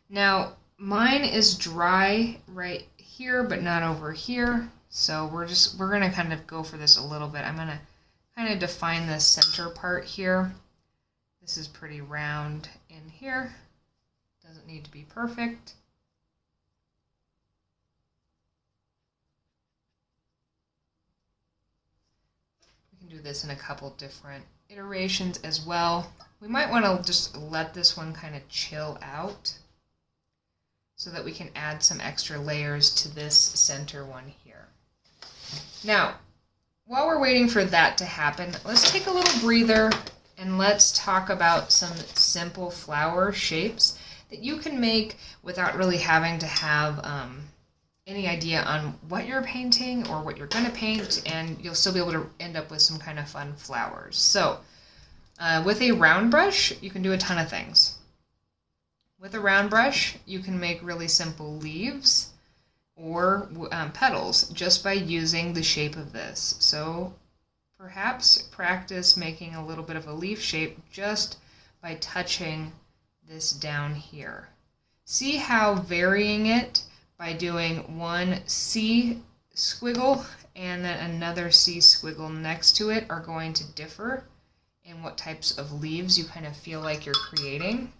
now mine is dry right here, but not over here. So we're going to kind of go for this a little bit. I'm going to kind of define the center part here. This is pretty round in here. Doesn't need to be perfect. We can do this in a couple different iterations as well. We might want to just let this one kind of chill out so that we can add some extra layers to this center one here. Now, while we're waiting for that to happen, let's take a little breather and let's talk about some simple flower shapes that you can make without really having to have any idea on what you're painting or what you're going to paint, and you'll still be able to end up with some kind of fun flowers. So with a round brush, you can do a ton of things. With a round brush, you can make really simple leaves or petals just by using the shape of this. So perhaps practice making a little bit of a leaf shape just by touching this down here. See how varying it by doing one C squiggle and then another C squiggle next to it are going to differ in what types of leaves you kind of feel like you're creating.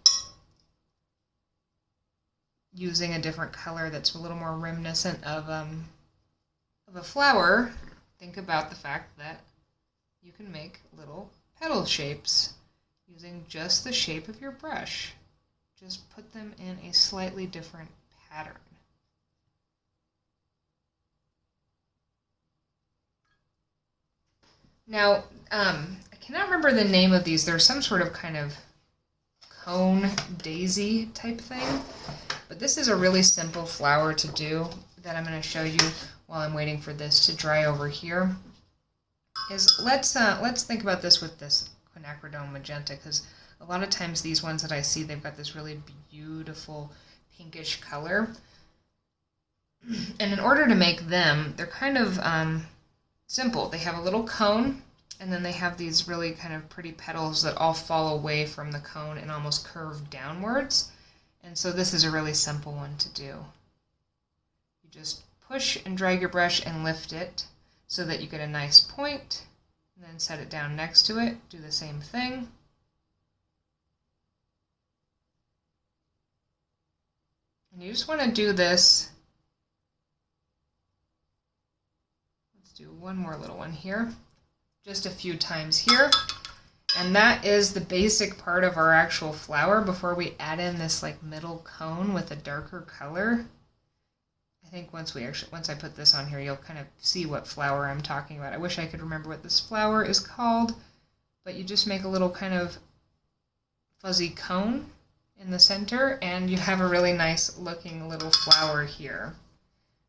Using a different color that's a little more reminiscent of a flower, think about the fact that you can make little petal shapes using just the shape of your brush. Just put them in a slightly different pattern. Now, I cannot remember the name of these. They're some sort of kind of cone daisy type thing. But this is a really simple flower to do that I'm going to show you while I'm waiting for this to dry over here. Let's think about this with this Quinacridone Magenta, because a lot of times these ones that I see, they've got this really beautiful pinkish color. And in order to make them, they're kind of simple. They have a little cone, and then they have these really kind of pretty petals that all fall away from the cone and almost curve downwards. And so this is a really simple one to do. You just push and drag your brush and lift it so that you get a nice point, and then set it down next to it. Do the same thing. And you just want to do this. Let's do one more little one here. Just a few times here. And that is the basic part of our actual flower before we add in this like middle cone with a darker color. I think once I put this on here, you'll kind of see what flower I'm talking about. I wish I could remember what this flower is called, but you just make a little kind of fuzzy cone in the center, and you have a really nice looking little flower here.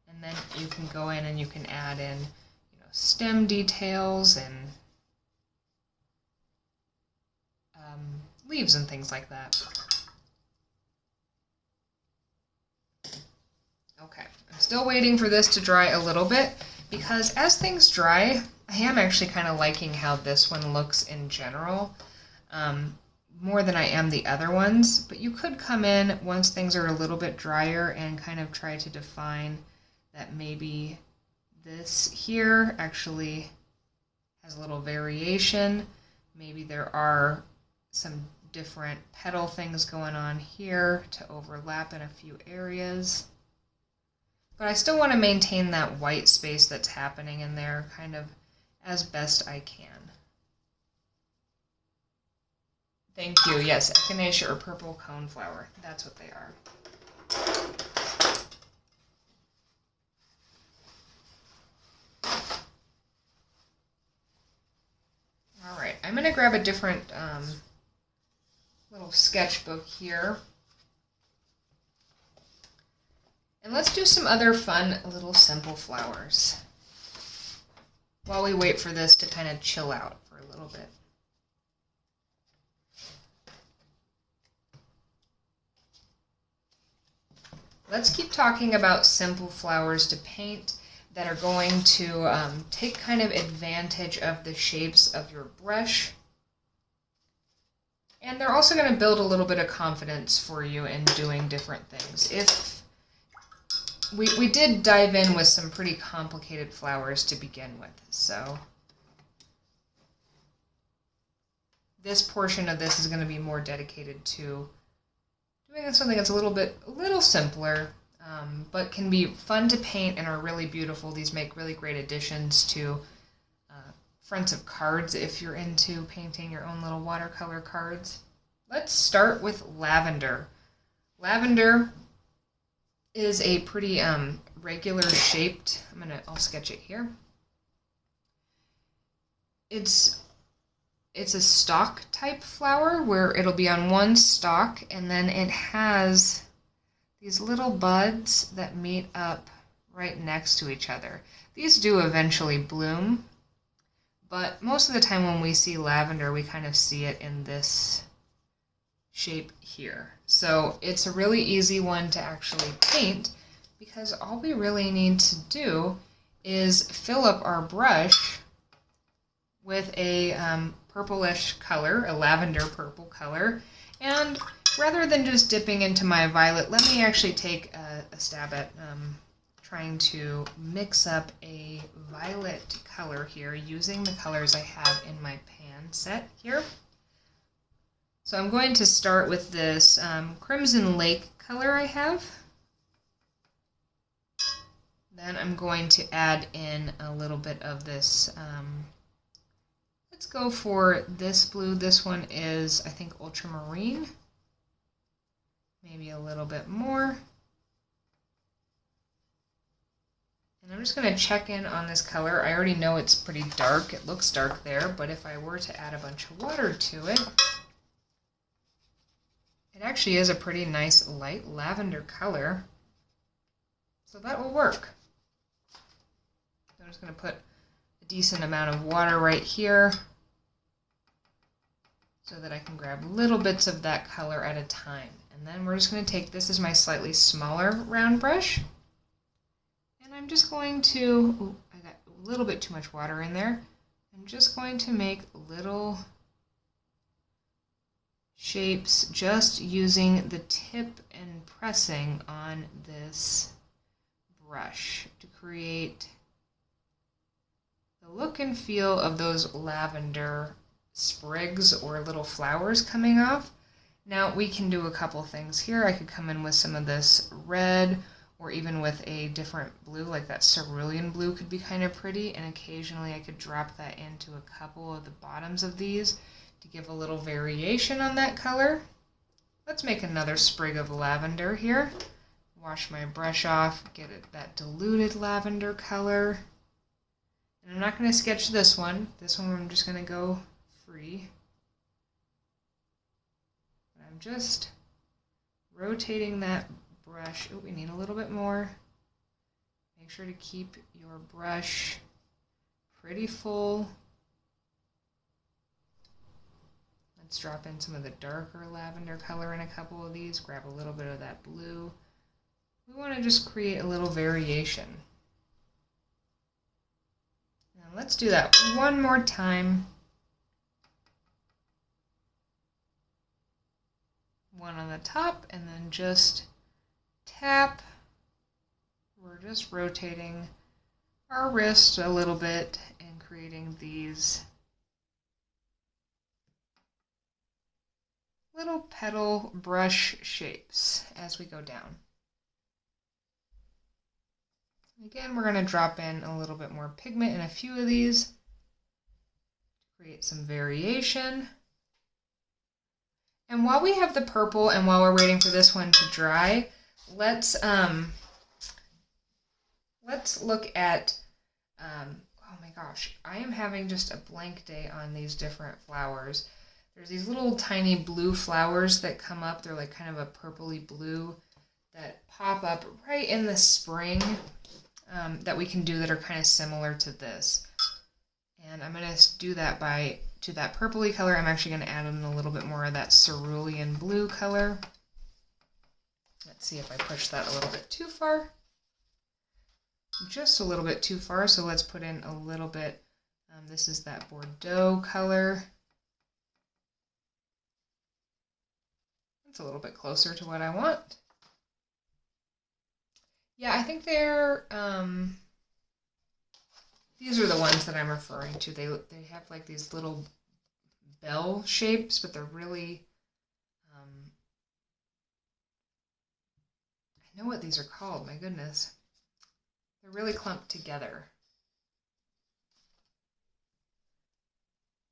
And then you can go in and you can add in, you know, stem details and leaves and things like that. Okay, I'm still waiting for this to dry a little bit, because as things dry, I am actually kind of liking how this one looks in general, more than I am the other ones. But you could come in once things are a little bit drier and kind of try to define that maybe this here actually has a little variation. Maybe there are some different petal things going on here to overlap in a few areas. But I still want to maintain that white space that's happening in there kind of as best I can. Thank you. Yes, echinacea or purple coneflower. That's what they are. All right, I'm going to grab a different little sketchbook here. And let's do some other fun little simple flowers while we wait for this to kind of chill out for a little bit. Let's keep talking about simple flowers to paint that are going to take kind of advantage of the shapes of your brush. And they're also going to build a little bit of confidence for you in doing different things. If we did dive in with some pretty complicated flowers to begin with, so this portion of this is going to be more dedicated to doing something that's a little simpler, but can be fun to paint and are really beautiful. These make really great additions to fronts of cards if you're into painting your own little watercolor cards. Let's start with lavender. Lavender is a pretty regular shaped, I'll sketch it here. It's a stalk type flower where it'll be on one stalk and then it has these little buds that meet up right next to each other. These do eventually bloom, but most of the time when we see lavender, we kind of see it in this shape here. So it's a really easy one to actually paint because all we really need to do is fill up our brush with a purplish color, a lavender purple color, and rather than just dipping into my violet, let me actually take a stab at trying to mix up a violet color here using the colors I have in my pan set here. So I'm going to start with this Crimson Lake color I have. Then I'm going to add in a little bit of this, let's go for this blue. This one is, I think, ultramarine. Maybe a little bit more. And I'm just going to check in on this color. I already know it's pretty dark. It looks dark there, but if I were to add a bunch of water to it, it actually is a pretty nice light lavender color. So that will work. I'm just going to put a decent amount of water right here so that I can grab little bits of that color at a time. And then we're just going to take, this is my slightly smaller round brush, and I'm just going to, I got a little bit too much water in there. I'm just going to make little shapes just using the tip and pressing on this brush to create the look and feel of those lavender sprigs or little flowers coming off. Now we can do a couple things here. I could come in with some of this red or even with a different blue, like that cerulean blue could be kind of pretty, and occasionally I could drop that into a couple of the bottoms of these to give a little variation on that color. Let's make another sprig of lavender here. Wash my brush off, get it that diluted lavender color. And I'm not going to sketch this one. This one I'm just going to go free. But I'm just rotating that brush. Oh, we need a little bit more. Make sure to keep your brush pretty full. Let's drop in some of the darker lavender color in a couple of these. Grab a little bit of that blue. We want to just create a little variation. Now let's do that one more time. One on the top, and then just tap. We're just rotating our wrist a little bit and creating these little petal brush shapes as we go down. Again, we're going to drop in a little bit more pigment in a few of these to create some variation. And while we have the purple and while we're waiting for this one to dry, let's look at, oh my gosh, I am having just a blank day on these different flowers. There's these little tiny blue flowers that come up. They're like kind of a purpley blue that pop up right in the spring that we can do that are kind of similar to this. And I'm going to do that to that purpley color. I'm actually going to add in a little bit more of that cerulean blue color. Let's see if I push that a little bit too far. Just a little bit too far, so let's put in a little bit. This is that Bordeaux color. It's a little bit closer to what I want. Yeah, I think they're, these are the ones that I'm referring to. They have like these little bell shapes, but they're really, I know what these are called, my goodness. They're really clumped together.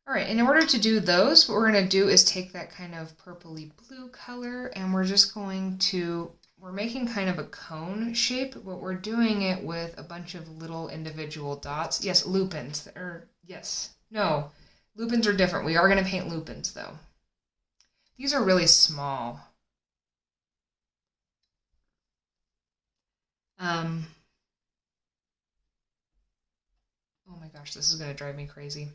All right, in order to do those, what we're going to do is take that kind of purpley blue color and we're just going to, we're making kind of a cone shape, but we're doing it with a bunch of little individual dots. Yes, lupines, or yes, no, lupines are different. We are going to paint lupines though. These are really small. Oh my gosh, this is going to drive me crazy.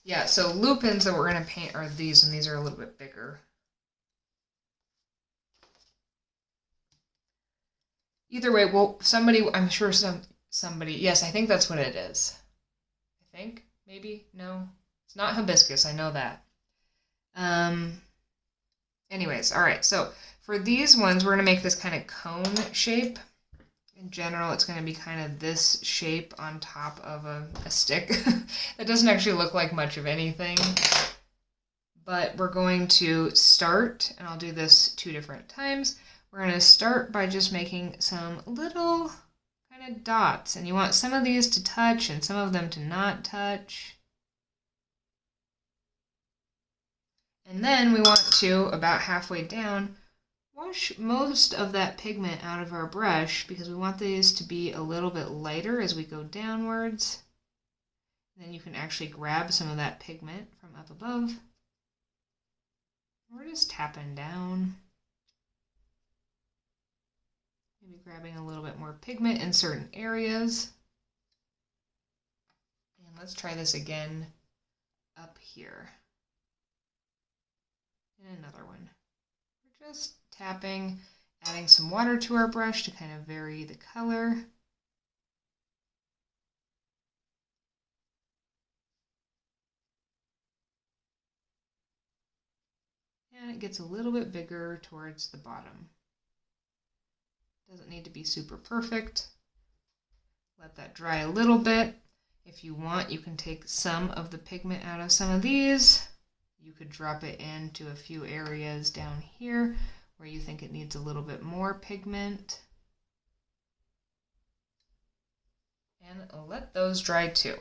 Yeah, so lupines that we're going to paint are these, and these are a little bit bigger. Either way, well, somebody, I'm sure somebody, yes, I think that's what it is. I think, maybe, no. It's not hibiscus, I know that. Anyways, all right, so for these ones, we're going to make this kind of cone shape. In general, it's going to be kind of this shape on top of a stick. That doesn't actually look like much of anything. But we're going to start, and I'll do this 2 different times. We're going to start by just making some little kind of dots. And you want some of these to touch and some of them to not touch. And then we want to, about halfway down, wash most of that pigment out of our brush because we want these to be a little bit lighter as we go downwards. Then you can actually grab some of that pigment from up above. We're just tapping down. Maybe grabbing a little bit more pigment in certain areas. And let's try this again up here. And another one. We're just tapping, adding some water to our brush to kind of vary the color. And it gets a little bit bigger towards the bottom. Doesn't need to be super perfect. Let that dry a little bit. If you want, you can take some of the pigment out of some of these. You could drop it into a few areas down here where you think it needs a little bit more pigment. And let those dry too.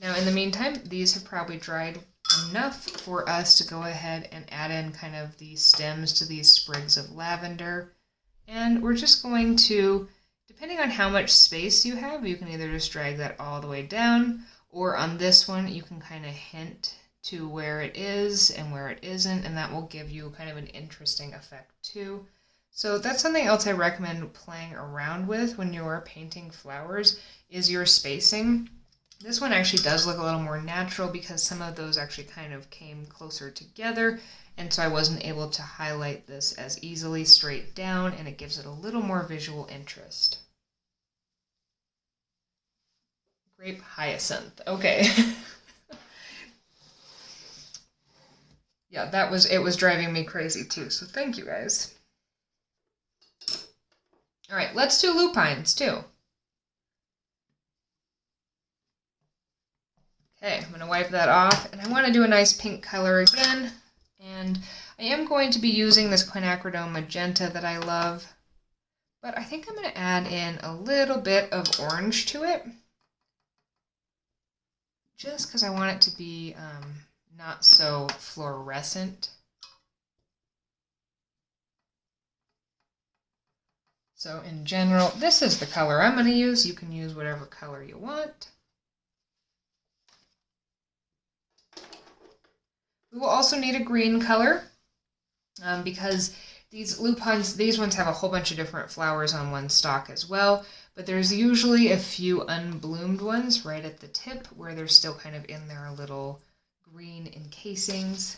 Now in the meantime, these have probably dried enough for us to go ahead and add in kind of the stems to these sprigs of lavender. And we're just going to, depending on how much space you have, you can either just drag that all the way down, or on this one you can kind of hint to where it is and where it isn't, and that will give you kind of an interesting effect too. So that's something else I recommend playing around with when you're painting flowers, is your spacing. This one actually does look a little more natural because some of those actually kind of came closer together, and so I wasn't able to highlight this as easily straight down, and it gives it a little more visual interest. Grape hyacinth, okay. Yeah, it was driving me crazy too, so thank you guys. All right, let's do lupines too. Okay, I'm going to wipe that off, and I want to do a nice pink color again, and I am going to be using this Quinacridone Magenta that I love, but I think I'm going to add in a little bit of orange to it, just because I want it to be not so fluorescent. So in general, this is the color I'm going to use. You can use whatever color you want. We will also need a green color because these lupines, these ones have a whole bunch of different flowers on one stalk as well, but there's usually a few unbloomed ones right at the tip where they're still kind of in their little green encasings.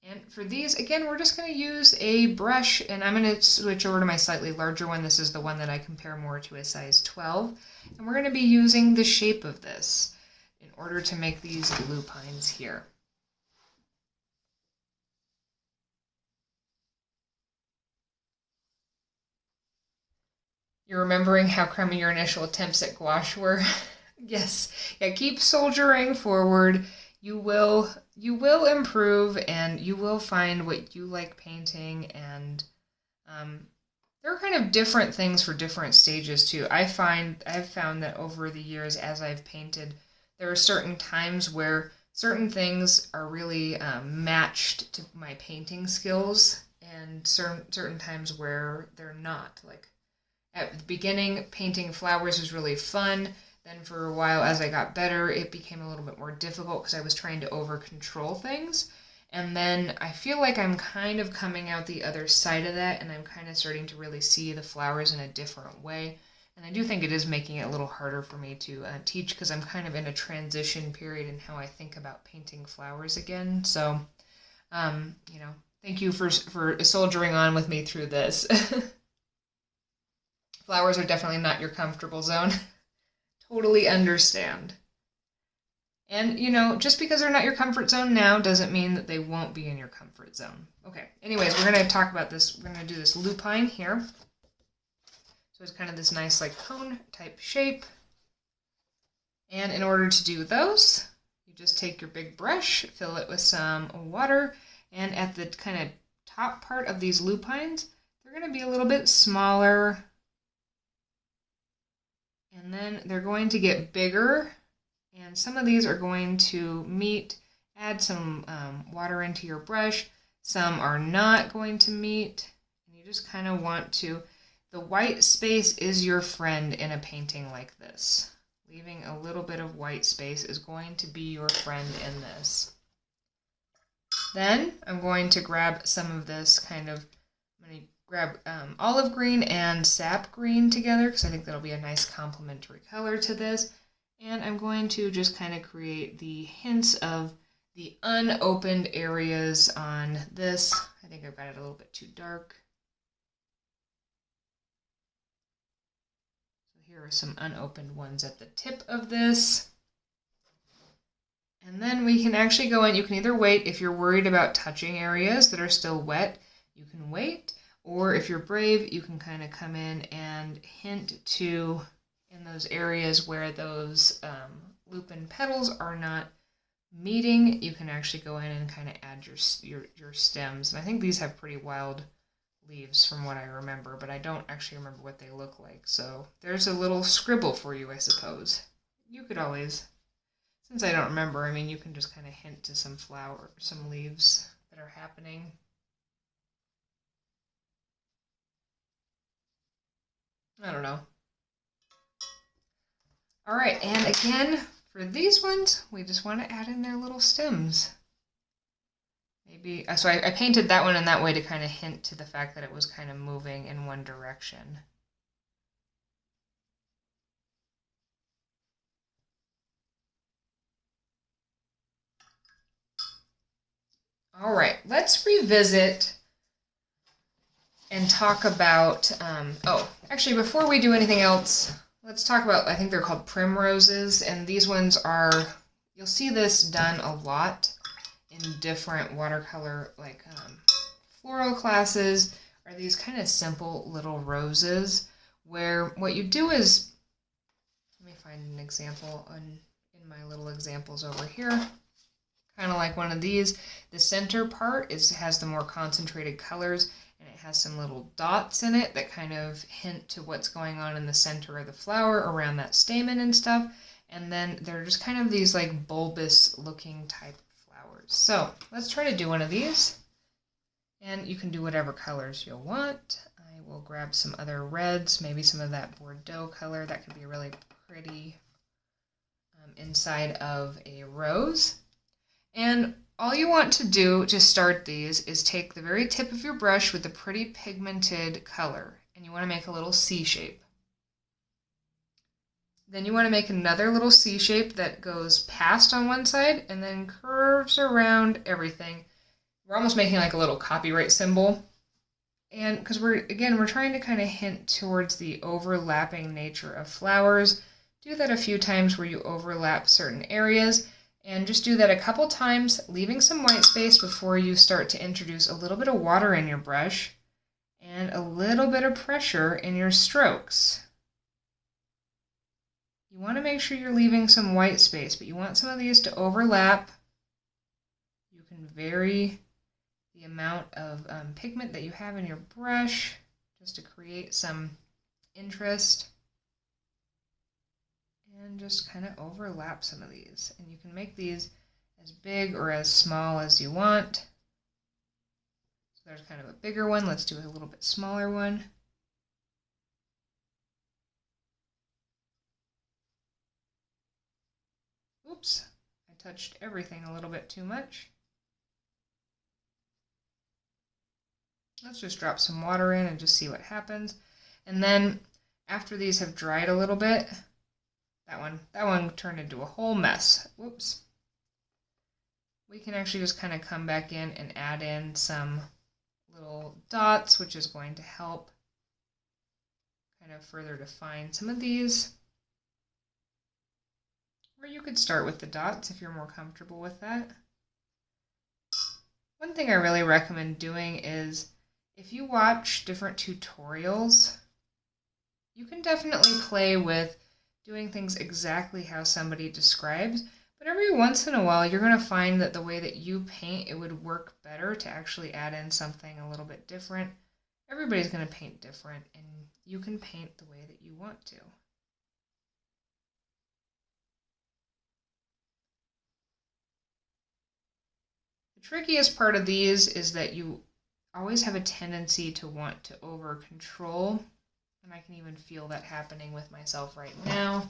And for these, again, we're just going to use a brush, and I'm going to switch over to my slightly larger one. This is the one that I compare more to a size 12, and we're going to be using the shape of this in order to make these lupines here. You're remembering how crummy your initial attempts at gouache were? Yes. Yeah, keep soldiering forward. You will improve, and you will find what you like painting, and there are kind of different things for different stages too. I've found that over the years as I've painted, there are certain times where certain things are really matched to my painting skills, and certain times where they're not. Like at the beginning, painting flowers was really fun. Then for a while, as I got better, it became a little bit more difficult because I was trying to over-control things. And then I feel like I'm kind of coming out the other side of that, and I'm kind of starting to really see the flowers in a different way. And I do think it is making it a little harder for me to teach because I'm kind of in a transition period in how I think about painting flowers again. So, you know, thank you for soldiering on with me through this. Flowers are definitely not your comfortable zone. Totally understand. And, you know, just because they're not your comfort zone now doesn't mean that they won't be in your comfort zone. Okay, anyways, we're going to talk about this. We're going to do this lupine here. So it's kind of this nice, like, cone type shape. And in order to do those, you just take your big brush, fill it with some water, and at the kind of top part of these lupines, they're going to be a little bit smaller. And then they're going to get bigger, and some of these are going to meet, add some water into your brush. Some are not going to meet, and you just kind of want to, the white space is your friend in a painting like this. Leaving a little bit of white space is going to be your friend in this. Then I'm going to grab some of this kind of, I'm going to grab olive green and sap green together because I think that'll be a nice complementary color to this. And I'm going to just kind of create the hints of the unopened areas on this. I think I've got it a little bit too dark. So here are some unopened ones at the tip of this. And then we can actually go in, you can either wait if you're worried about touching areas that are still wet, you can wait. Or if you're brave, you can kind of come in and hint to, in those areas where those lupin petals are not meeting, you can actually go in and kind of add your stems. And I think these have pretty wild leaves from what I remember, but I don't actually remember what they look like. So there's a little scribble for you, I suppose. You could always, since I don't remember, I mean, you can just kind of hint to some some leaves that are happening. I don't know. All right, and again, for these ones, we just want to add in their little stems. Maybe, so I painted that one in that way to kind of hint to the fact that it was kind of moving in one direction. All right, let's revisit and talk about, oh, actually, before we do anything else, let's talk about, I think they're called primroses, and these ones are, you'll see this done a lot in different watercolor, like floral classes, are these kind of simple little roses, where what you do is, let me find an example in my little examples over here. Kind of like one of these. The center part has the more concentrated colors, and it has some little dots in it that kind of hint to what's going on in the center of the flower around that stamen and stuff. And then they're just kind of these like bulbous looking type of flowers. So let's try to do one of these. And you can do whatever colors you'll want. I will grab some other reds, maybe some of that Bordeaux color. That could be really pretty inside of a rose. And all you want to do to start these is take the very tip of your brush with a pretty pigmented color, and you want to make a little C shape. Then you want to make another little C shape that goes past on one side and then curves around everything. We're almost making like a little copyright symbol. And because we're trying to kind of hint towards the overlapping nature of flowers. Do that a few times where you overlap certain areas. And just do that a couple times, leaving some white space before you start to introduce a little bit of water in your brush and a little bit of pressure in your strokes. You want to make sure you're leaving some white space, but you want some of these to overlap. You can vary the amount of pigment that you have in your brush just to create some interest. And just kind of overlap some of these. And you can make these as big or as small as you want. So there's kind of a bigger one. Let's do a little bit smaller one. Oops, I touched everything a little bit too much. Let's just drop some water in and just see what happens. And then after these have dried a little bit, that one turned into a whole mess. Whoops. We can actually just kind of come back in and add in some little dots, which is going to help kind of further define some of these. Or you could start with the dots if you're more comfortable with that. One thing I really recommend doing is if you watch different tutorials, you can definitely play with doing things exactly how somebody describes, but every once in a while you're going to find that the way that you paint, it would work better to actually add in something a little bit different. Everybody's going to paint different, and you can paint the way that you want to. The trickiest part of these is that you always have a tendency to want to over control. And I can even feel that happening with myself right now.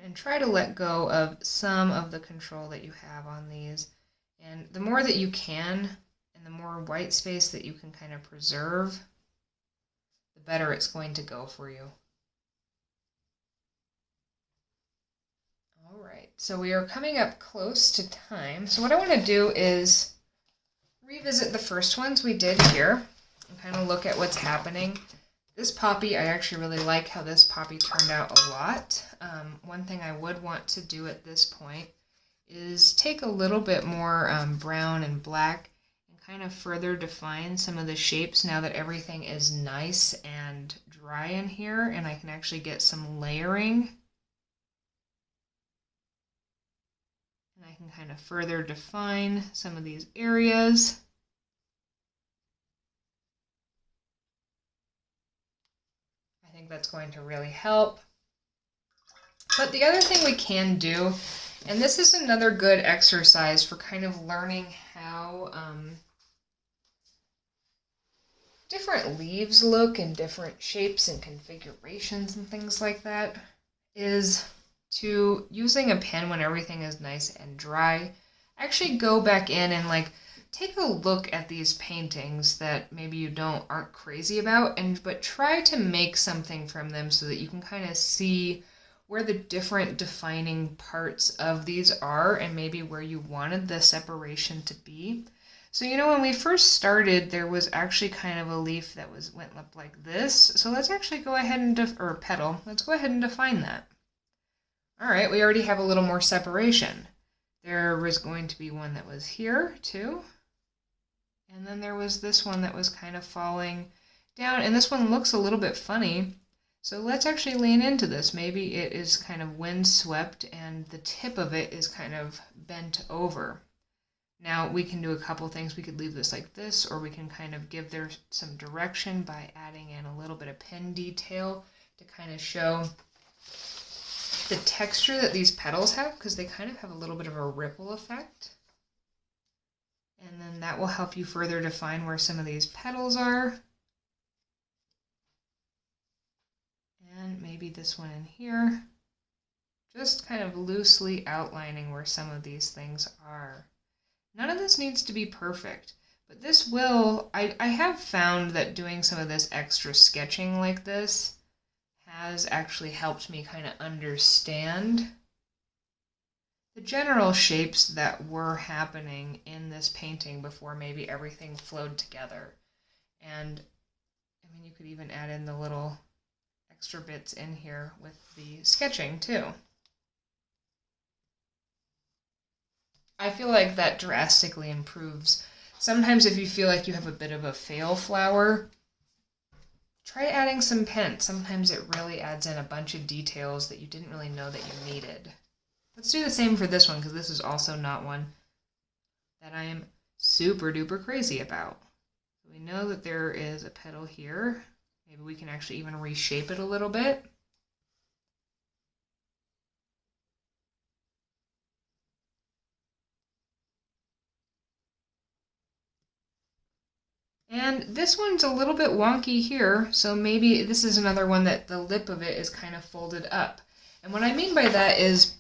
And try to let go of some of the control that you have on these. And the more that you can, and the more white space that you can kind of preserve, the better it's going to go for you. All right, so we are coming up close to time. So what I want to do is revisit the first ones we did here. Kind of look at what's happening. This poppy, I actually really like how this poppy turned out a lot. One thing I would want to do at this point is take a little bit more brown and black and kind of further define some of the shapes now that everything is nice and dry in here, and I can actually get some layering. And I can kind of further define some of these areas. I think that's going to really help. But the other thing we can do, and this is another good exercise for kind of learning how different leaves look in different shapes and configurations and things like that, is to, using a pen when everything is nice and dry, actually go back in and like take a look at these paintings that maybe you aren't crazy about, but try to make something from them so that you can kind of see where the different defining parts of these are and maybe where you wanted the separation to be. So, you know, when we first started, there was actually kind of a leaf that went up like this. So let's actually go ahead and, or petal, let's go ahead and define that. All right, we already have a little more separation. There was going to be one that was here too. And then there was this one that was kind of falling down, and this one looks a little bit funny. So let's actually lean into this. Maybe it is kind of windswept and the tip of it is kind of bent over. Now we can do a couple things. We could leave this like this, or we can kind of give there some direction by adding in a little bit of pin detail to kind of show the texture that these petals have, because they kind of have a little bit of a ripple effect. And then that will help you further define where some of these petals are. And maybe this one in here. Just kind of loosely outlining where some of these things are. None of this needs to be perfect, but this will, I have found that doing some of this extra sketching like this has actually helped me kind of understand the general shapes that were happening in this painting before maybe everything flowed together. And I mean, you could even add in the little extra bits in here with the sketching too. I feel like that drastically improves. Sometimes if you feel like you have a bit of a fail flower, try adding some paint. Sometimes it really adds in a bunch of details that you didn't really know that you needed. Let's do the same for this one, because this is also not one that I am super duper crazy about. So we know that there is a petal here. Maybe we can actually even reshape it a little bit. And this one's a little bit wonky here, so maybe this is another one that the lip of it is kind of folded up. And what I mean by that is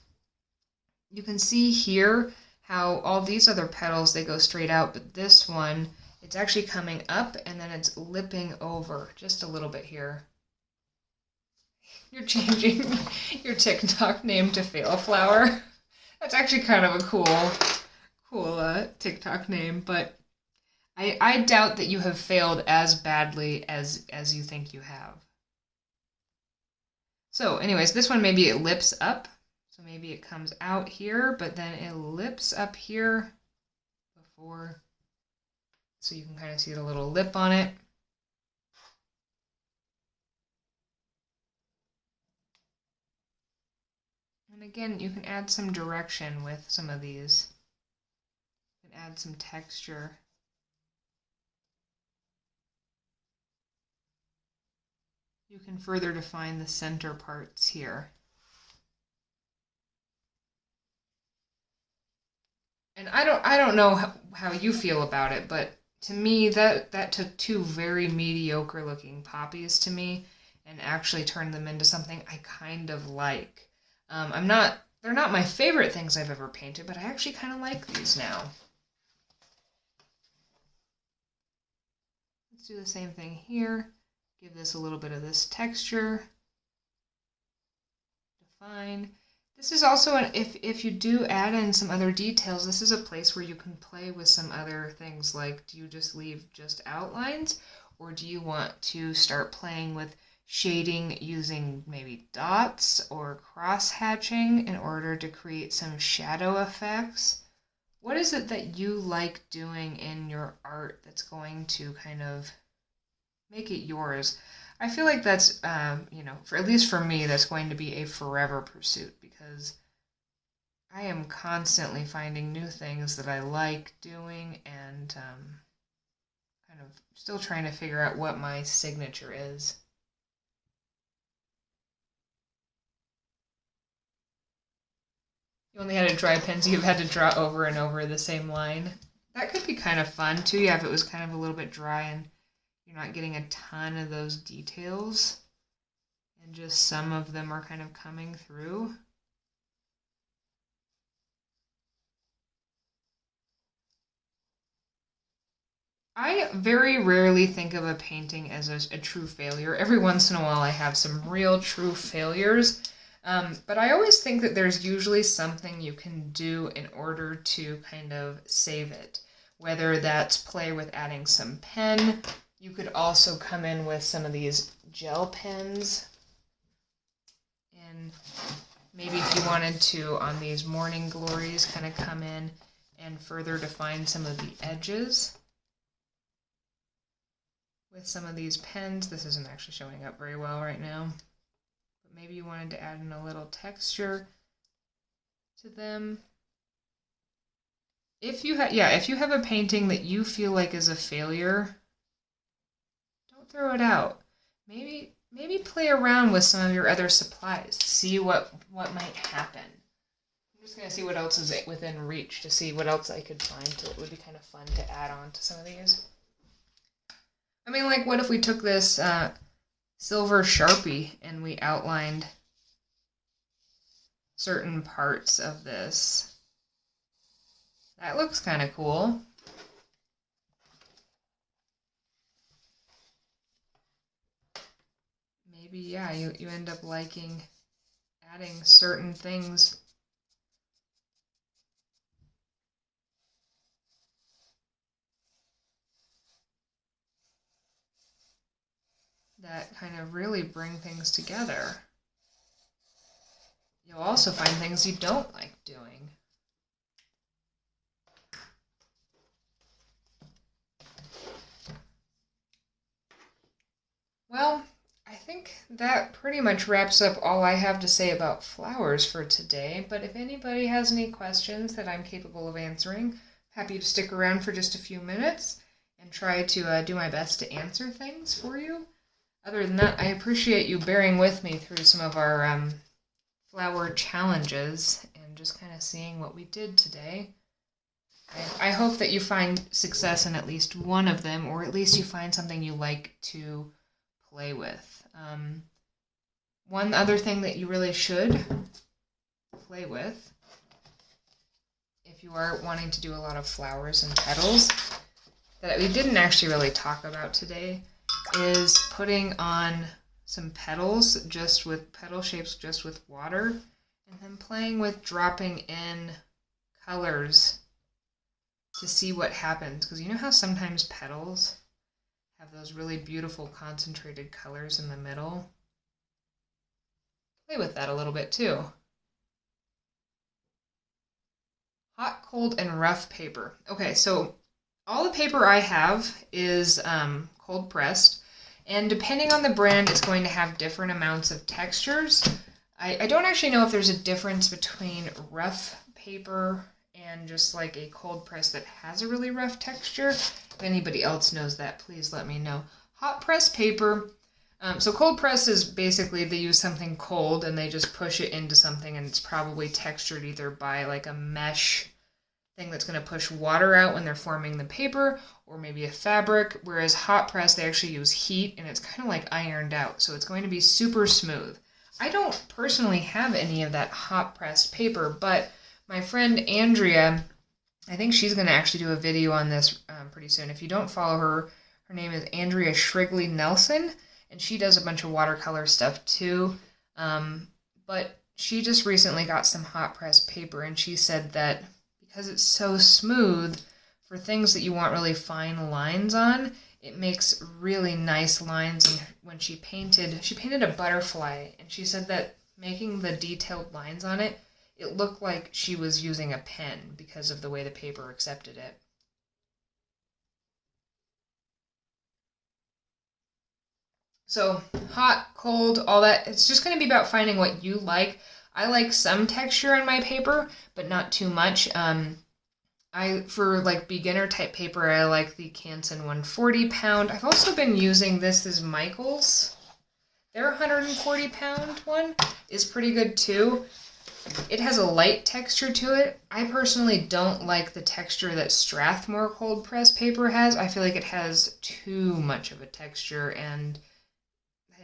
you can see here how all these other petals, they go straight out, but this one, it's actually coming up and then it's lipping over just a little bit here. You're changing your TikTok name to Fail Flower. That's actually kind of a cool TikTok name, but I doubt that you have failed as badly as you think you have. So anyways, this one maybe it lips up. So maybe it comes out here, but then it lips up here before. So you can kind of see the little lip on it. And again, you can add some direction with some of these. You can add some texture. You can further define the center parts here. And I don't know how you feel about it, but to me that took two very mediocre looking poppies to me and actually turned them into something I kind of like. They're not my favorite things I've ever painted, but I actually kind of like these now. Let's do the same thing here. Give this a little bit of this texture. Define. This is also, if you do add in some other details, this is a place where you can play with some other things, like do you just leave just outlines, or do you want to start playing with shading using maybe dots or cross-hatching in order to create some shadow effects? What is it that you like doing in your art that's going to kind of make it yours? I feel like that's, for at least for me, that's going to be a forever pursuit, because I am constantly finding new things that I like doing and kind of still trying to figure out what my signature is. You only had a dry pen, so you've had to draw over and over the same line. That could be kind of fun too, yeah, if it was kind of a little bit dry and you're not getting a ton of those details and just some of them are kind of coming through. I very rarely think of a painting as a true failure. Every once in a while I have some real true failures, but I always think that there's usually something you can do in order to kind of save it. Whether that's play with adding some pen, you could also come in with some of these gel pens. And maybe if you wanted to, on these morning glories, kind of come in and further define some of the edges with some of these pens. This isn't actually showing up very well right now. maybe you wanted to add in a little texture to them. If you have a painting that you feel like is a failure, don't throw it out. Maybe play around with some of your other supplies. See what might happen. I'm just going to see what else is within reach to see what else I could find that would be kind of fun to add on to some of these. I mean, like, what if we took this silver Sharpie and we outlined certain parts of this? That looks kind of cool. Maybe, yeah, you end up liking adding certain things. That kind of really bring things together. You'll also find things you don't like doing. Well, I think that pretty much wraps up all I have to say about flowers for today, but if anybody has any questions that I'm capable of answering, happy to stick around for just a few minutes and try to do my best to answer things for you. Other than that, I appreciate you bearing with me through some of our flower challenges and just kind of seeing what we did today. I hope that you find success in at least one of them, or at least you find something you like to play with. One other thing that you really should play with, if you are wanting to do a lot of flowers and petals, that we didn't actually really talk about today, is putting on some petals, just with petal shapes, just with water, and then playing with dropping in colors to see what happens. Because you know how sometimes petals have those really beautiful concentrated colors in the middle? Play with that a little bit too. Hot, cold, and rough paper. Okay, so all the paper I have is cold pressed, and depending on the brand, it's going to have different amounts of textures. I don't actually know if there's a difference between rough paper and just like a cold press that has a really rough texture. If anybody else knows that, please let me know. Hot press paper. So cold press is basically they use something cold and they just push it into something, and it's probably textured either by like a mesh thing that's going to push water out when they're forming the paper, or maybe a fabric, whereas hot press, they actually use heat, and it's kind of like ironed out, so it's going to be super smooth. I don't personally have any of that hot pressed paper, but my friend Andrea, I think she's going to actually do a video on this pretty soon. If you don't follow her, her name is Andrea Shrigley Nelson, and she does a bunch of watercolor stuff too, but she just recently got some hot pressed paper, and she said that because it's so smooth, for things that you want really fine lines on, it makes really nice lines. And when she painted a butterfly, and she said that making the detailed lines on it, it looked like she was using a pen because of the way the paper accepted it. So hot, cold, all that, it's just going to be about finding what you like. I like some texture on my paper, but not too much. For like beginner type paper, I like the Canson 140 pound. I've also been using this as Michael's. Their 140 pound one is pretty good too. It has a light texture to it. I personally don't like the texture that Strathmore cold press paper has. I feel like it has too much of a texture, and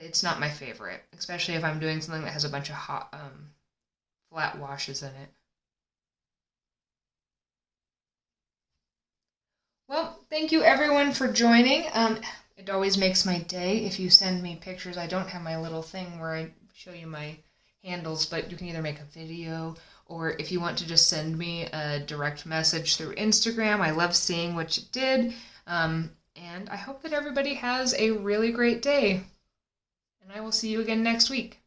it's not my favorite, especially if I'm doing something that has a bunch of hot, flat washes in it. Well, thank you everyone for joining. It always makes my day if you send me pictures. I don't have my little thing where I show you my handles, but you can either make a video, or if you want to just send me a direct message through Instagram. I love seeing what you did, and I hope that everybody has a really great day, and I will see you again next week.